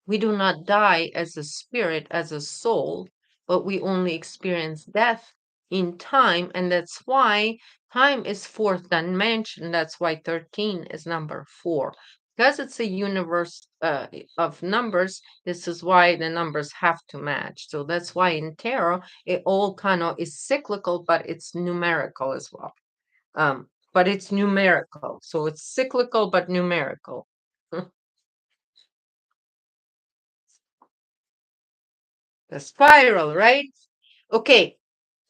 We do not die as a spirit, as a soul, but we only experience death in time. And that's why time is fourth dimension. That's why 13 is number 4. Because it's a universe of numbers, this is why the numbers have to match. So that's why in tarot, it all kind of is cyclical, but it's numerical as well. But it's numerical. So it's cyclical, but numerical. The spiral, right? Okay.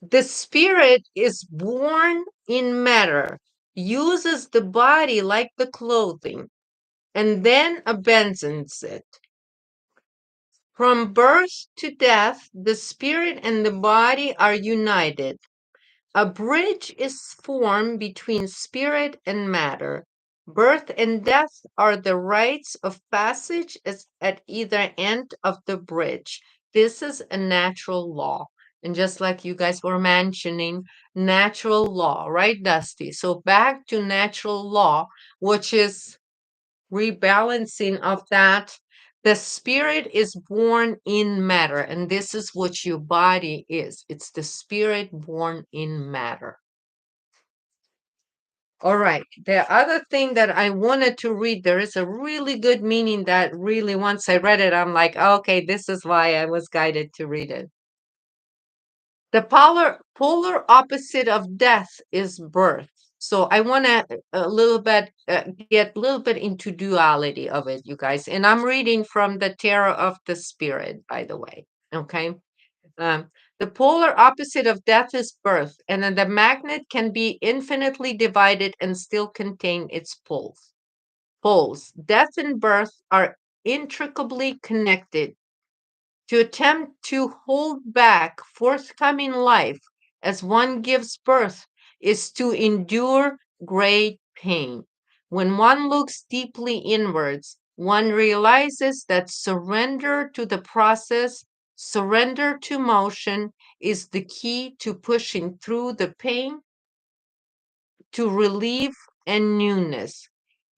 The spirit is born in matter, uses the body like the clothing, and then abandons it. From birth to death, the spirit and the body are united. A bridge is formed between spirit and matter. Birth and death are the rites of passage at either end of the bridge. This is a natural law. And just like you guys were mentioning, natural law, right, Dusty? So back to natural law, which is rebalancing of that. The spirit is born in matter, and this is what your body is. It's the spirit born in matter. All right. The other thing that I wanted to read, there is a really good meaning that really, once I read it, I'm like, okay, this is why I was guided to read it. The polar opposite of death is birth. So I want to a little bit get a little bit into duality of it, you guys. And I'm reading from the Tarot of the Spirit, by the way. Okay. Um, the polar opposite of death is birth, and then the magnet can be infinitely divided and still contain its poles. Poles. Death and birth are intricately connected. To attempt to hold back forthcoming life as one gives birth is to endure great pain. When one looks deeply inwards, one realizes that surrender to the process, surrender to motion, is the key to pushing through the pain to relief and newness.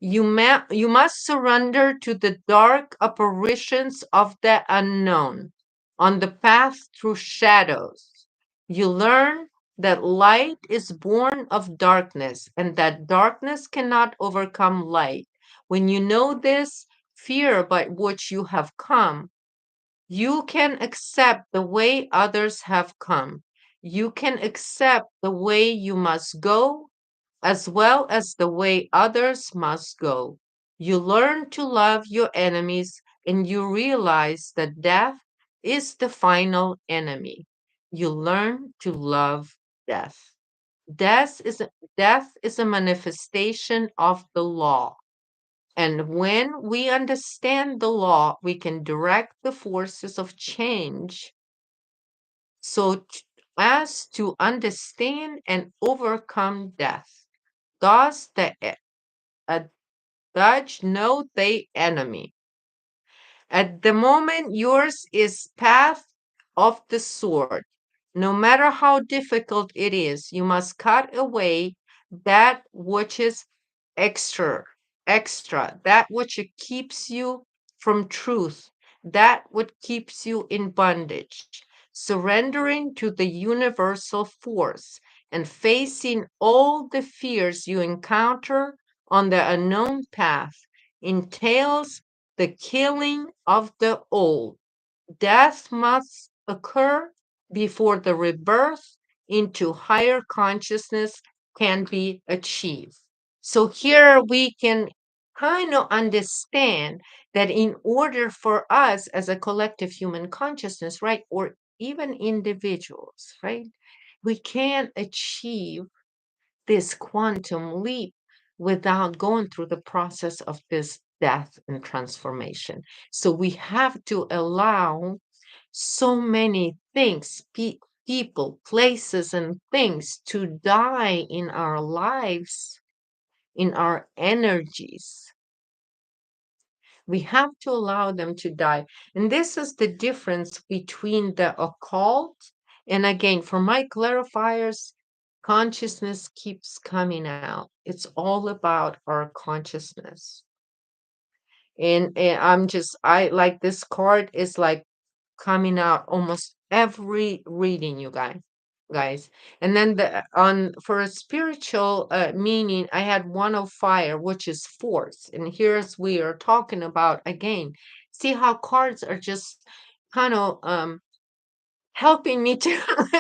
You must surrender to the dark apparitions of the unknown on the path through shadows. You learn that light is born of darkness and that darkness cannot overcome light. When you know this, fear by which you have come, you can accept the way others have come. You can accept the way you must go as well as the way others must go. You learn to love your enemies and you realize that death is the final enemy. You learn to love death. Death is a, death is a manifestation of the law. And when we understand the law, we can direct the forces of change so as to understand and overcome death. Thus, judge no the enemy. At the moment, yours is path of the sword. No matter how difficult it is, you must cut away that which is extra, that which keeps you from truth, that which keeps you in bondage, surrendering to the universal force and facing all the fears you encounter on the unknown path entails the killing of the old. Death must occur before the rebirth into higher consciousness can be achieved. So here we can kind of understand that in order for us as a collective human consciousness, right, or even individuals, right, we can't achieve this quantum leap without going through the process of this death and transformation. So we have to allow so many things, people, places, and things to die in our lives, in our energies. We have to allow them to die. And this is the difference between the occult. And again, for my clarifiers, consciousness keeps coming out. It's all about our consciousness. And I like this card is like coming out almost every reading, you guys. And then the on for a spiritual meaning, I had one of fire, which is force. And here's we are talking about again. See how cards are just kind of helping me to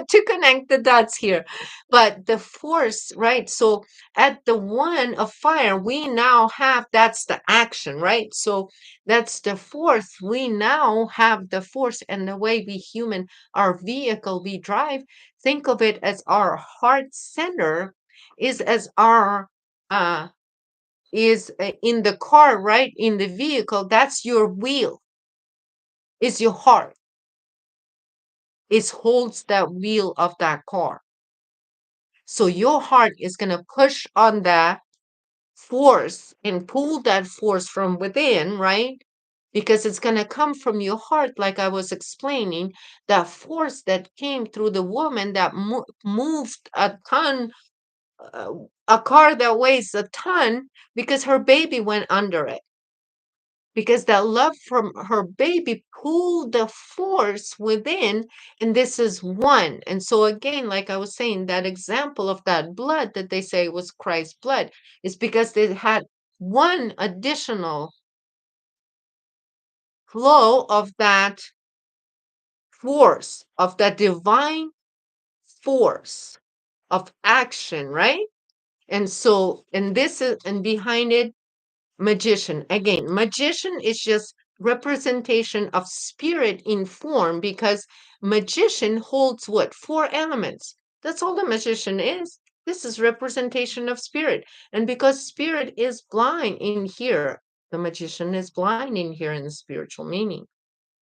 to connect the dots here. But the force, right? So at the one of fire, we now have that's the action, right? So that's the force. We now have the force, and the way we human, our vehicle we drive, think of it as our heart center is as our is in the car, right? In the vehicle, that's your wheel, is your heart. It holds that wheel of that car. So your heart is going to push on that force and pull that force from within, right? Because it's going to come from your heart, like I was explaining, that force that came through the woman that moved a ton, uh, a car that weighs a ton because her baby went under it, because that love from her baby pulled the force within, and this is one. And so again, like I was saying, that example of that blood that they say was Christ's blood is because they had one additional flow of that force, of that divine force of action, right? And so, and this is, and behind it, magician. Again, magician is just representation of spirit in form, because magician holds what? Four elements. That's all the magician is. This is representation of spirit. And because spirit is blind in here, the magician is blind in here in the spiritual meaning.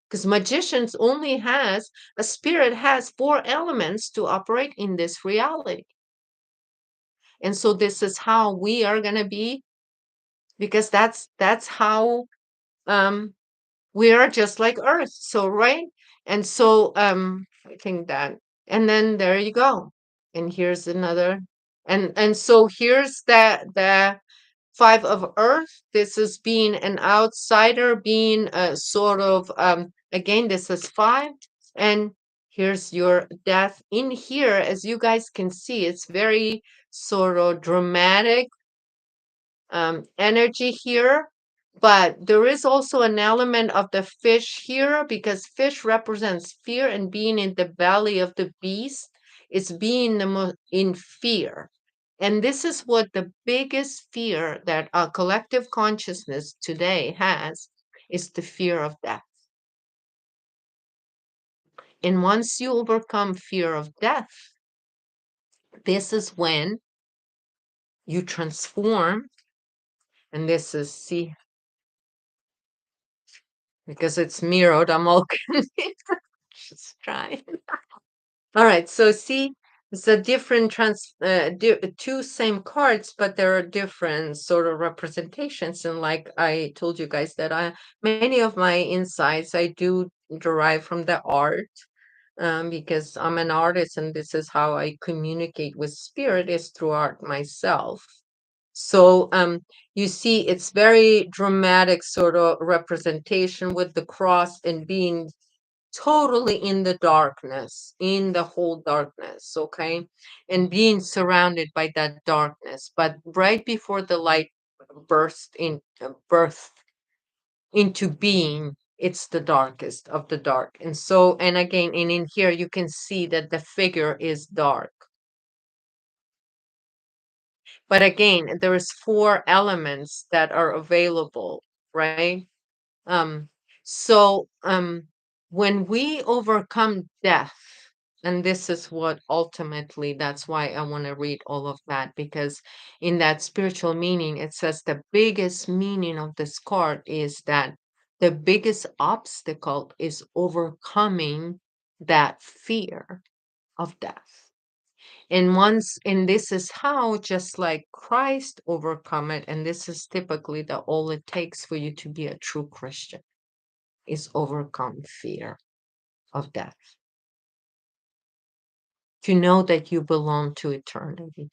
Because magicians only has, a spirit has four elements to operate in this reality. And so this is how we are going to be, because that's how um we are just like earth, so right. And so I think that, and then there you go, and here's another, and so here's the five of earth. This is being an outsider, being a sort of again, this is five, and here's your death in here. As you guys can see, it's very sort of dramatic energy here, but there is also an element of the fish here, because fish represents fear, and being in the belly of the beast is being the most in fear. And this is what the biggest fear that our collective consciousness today has, is the fear of death. And once you overcome fear of death, this is when you transform. And this is, see, because it's mirrored, I'm all just trying. All right, so see, it's a different two same cards, but there are different sort of representations. And like I told you guys that many of my insights I do derive from the art, because I'm an artist, and this is how I communicate with spirit, is through art myself. So you see, it's very dramatic sort of representation with the cross and being totally in the darkness, in the whole darkness, okay? And being surrounded by that darkness. But right before the light birth into being, it's the darkest of the dark. And so, and again, and in here you can see that the figure is dark. But again, there's four elements that are available, right? Um, so when we overcome death, and this is what ultimately, that's why I want to read all of that, because in that spiritual meaning, it says the biggest meaning of this card is that the biggest obstacle is overcoming that fear of death. And this is how, just like Christ overcome it, and this is typically the all it takes for you to be a true Christian, is overcome fear of death. To know that you belong to eternity.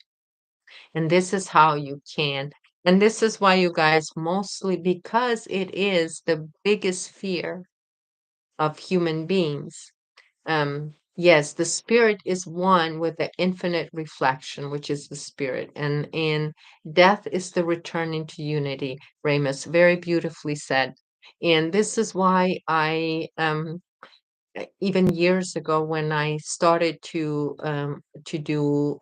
And this is how you can. And this is why you guys, mostly because it is the biggest fear of human beings. Yes, the spirit is one with the infinite reflection, which is the spirit. And death is the return into unity. Ramus very beautifully said. And this is why even years ago, when I started to do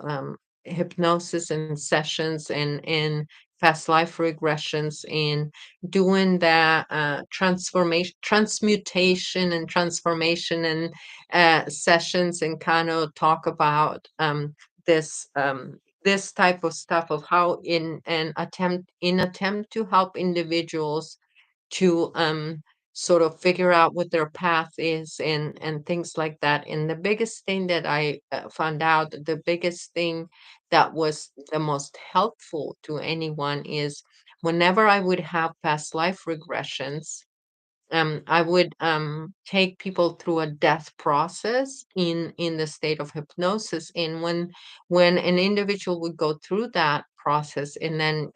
hypnosis and sessions and past life regressions, and doing that transformation, transmutation, and transformation, and sessions, and kind of talk about this this type of stuff, of how in attempt to help individuals to sort of figure out what their path is, and things like that. And the biggest thing that I found out, the biggest thing that was the most helpful to anyone, is whenever I would have past life regressions, I would take people through a death process in the state of hypnosis. And when an individual would go through that process, and then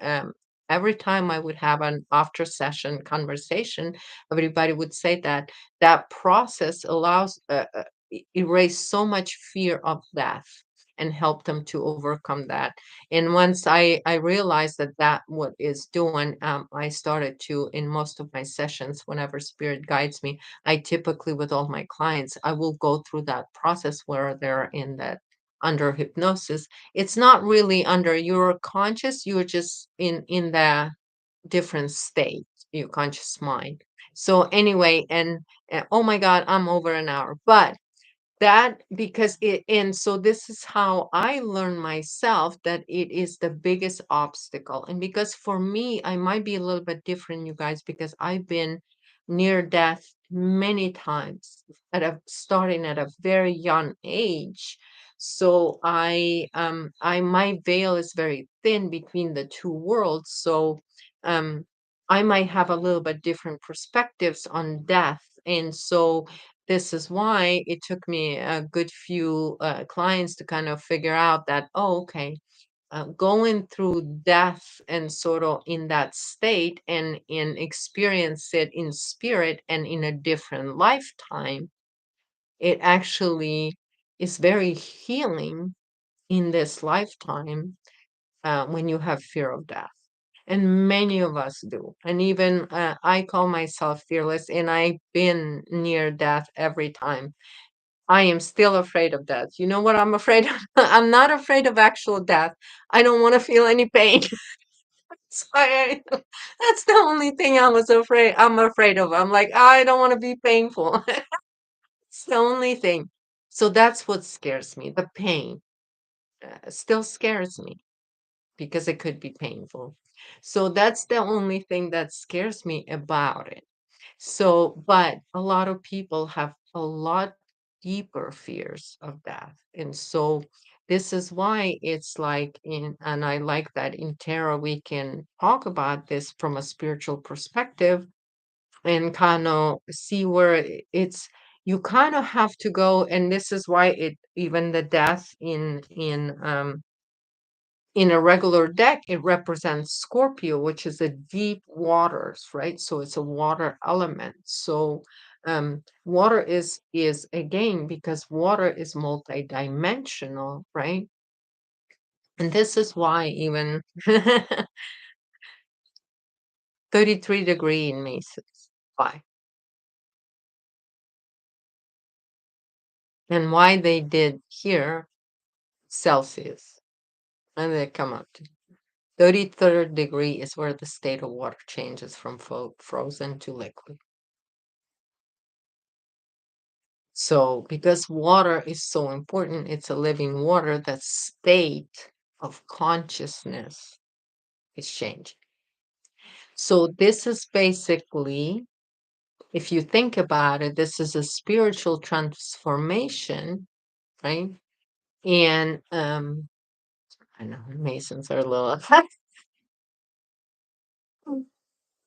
every time I would have an after session conversation, everybody would say that that process allows erase so much fear of death, and help them to overcome that. And once I realized that that what is doing, I started to, in most of my sessions, whenever spirit guides me, I typically, with all my clients, I will go through that process where they're in that under hypnosis. It's not really under, you're conscious, you're just in the different state, your conscious mind. So anyway, and oh my God, I'm over an hour. But that, because it, and so this is how I learn myself that it is the biggest obstacle. And because for me, I might be a little bit different, you guys, because I've been near death many times, starting at a very young age. So I my veil is very thin between the two worlds. So um I might have a little bit different perspectives on death. And so this is why it took me a good few clients to kind of figure out that, oh, okay, going through death and sort of in that state, and experience it in spirit and in a different lifetime, it actually is very healing in this lifetime, when you have fear of death. And many of us do. And even I call myself fearless, and I've been near death every time. I am still afraid of death. You know what I'm afraid of? I'm not afraid of actual death. I don't want to feel any pain. So that's the only thing I'm afraid of. I'm like, I don't want to be painful. It's the only thing. So that's what scares me. The pain still scares me because it could be painful. So that's the only thing that scares me about it. So, but a lot of people have a lot deeper fears of death. And so this is why it's like and I like that in tarot we can talk about this from a spiritual perspective and kind of see where it's you kind of have to go, and this is why it even the death in a regular deck, it represents Scorpio, which is a deep waters, right? So it's a water element. So water is again because water is multidimensional, right? And this is why even 33 degree in Masons. Why? And why they did here Celsius. And they come up to 33rd degree is where the state of water changes from frozen to liquid. So, because water is so important, it's a living water, that state of consciousness is changing. So, this is basically, if you think about it, this is a spiritual transformation, right? And I know Masons are a little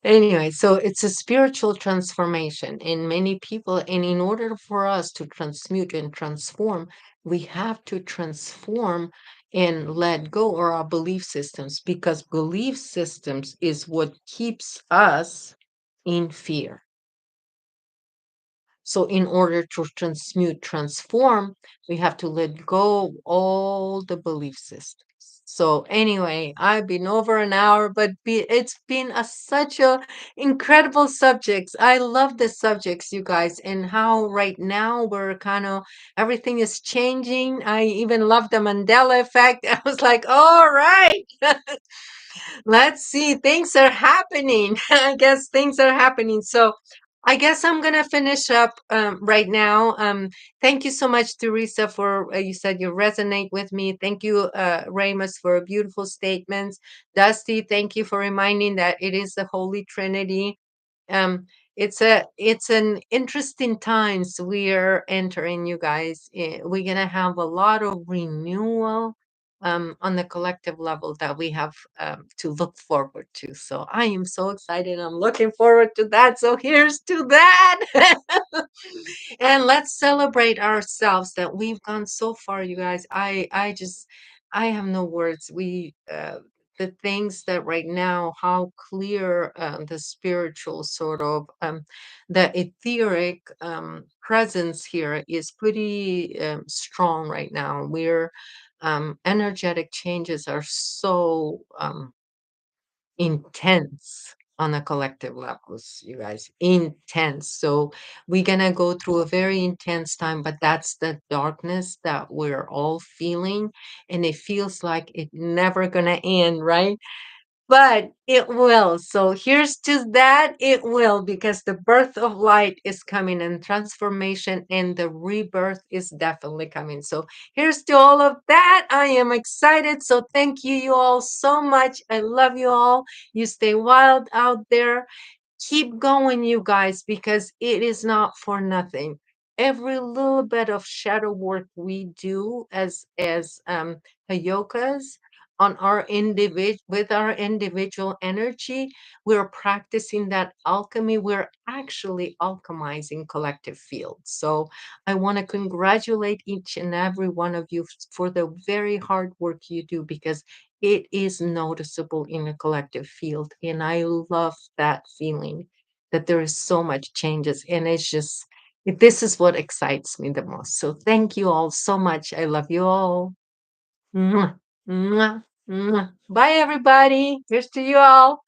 anyway, so it's a spiritual transformation in many people. And in order for us to transmute and transform, we have to transform and let go of our belief systems because belief systems is what keeps us in fear. So, in order to transmute, transform, we have to let go of all the belief systems. So, anyway, I've been over an hour, but it's been such a incredible subjects. I love the subjects, you guys, and how right now we're kind of everything is changing. I even love the Mandela effect. I was like, all right. Let's see, things are happening. I guess things are happening. So I guess I'm gonna finish up right now. Thank you so much, Teresa, for you said you resonate with me. Thank you, Ramus, for beautiful statements. Dusty, thank you for reminding that it is the Holy Trinity. um it's an interesting times we are entering, you guys. We're gonna have a lot of renewal on the collective level that we have to look forward to. So I am so excited. I'm looking forward to that. So here's to that. And let's celebrate ourselves that we've gone so far, you guys. I have no words. We the things that right now, how clear the spiritual sort of the etheric presence here is pretty strong right now. We're energetic changes are so intense on a collective levels, you guys, intense. So we're gonna go through a very intense time, but that's the darkness that we're all feeling, and it feels like it never gonna end, right? But it will. So here's to that. It will, because the birth of light is coming and transformation and the rebirth is definitely coming. So here's to all of that. I am excited. So thank you all so much. I love you all. You stay wild out there. Keep going, you guys, because it is not for nothing. Every little bit of shadow work we do as Hayokas on our individual with our individual energy, we're practicing that alchemy. We're actually alchemizing collective fields. So I want to congratulate each and every one of you for the very hard work you do, because it is noticeable in a collective field. And I love that feeling that there is so much changes. And it's just, this is what excites me the most. So thank you all so much. I love you all. Mwah, mwah, mwah. Bye, everybody. Here's to you all.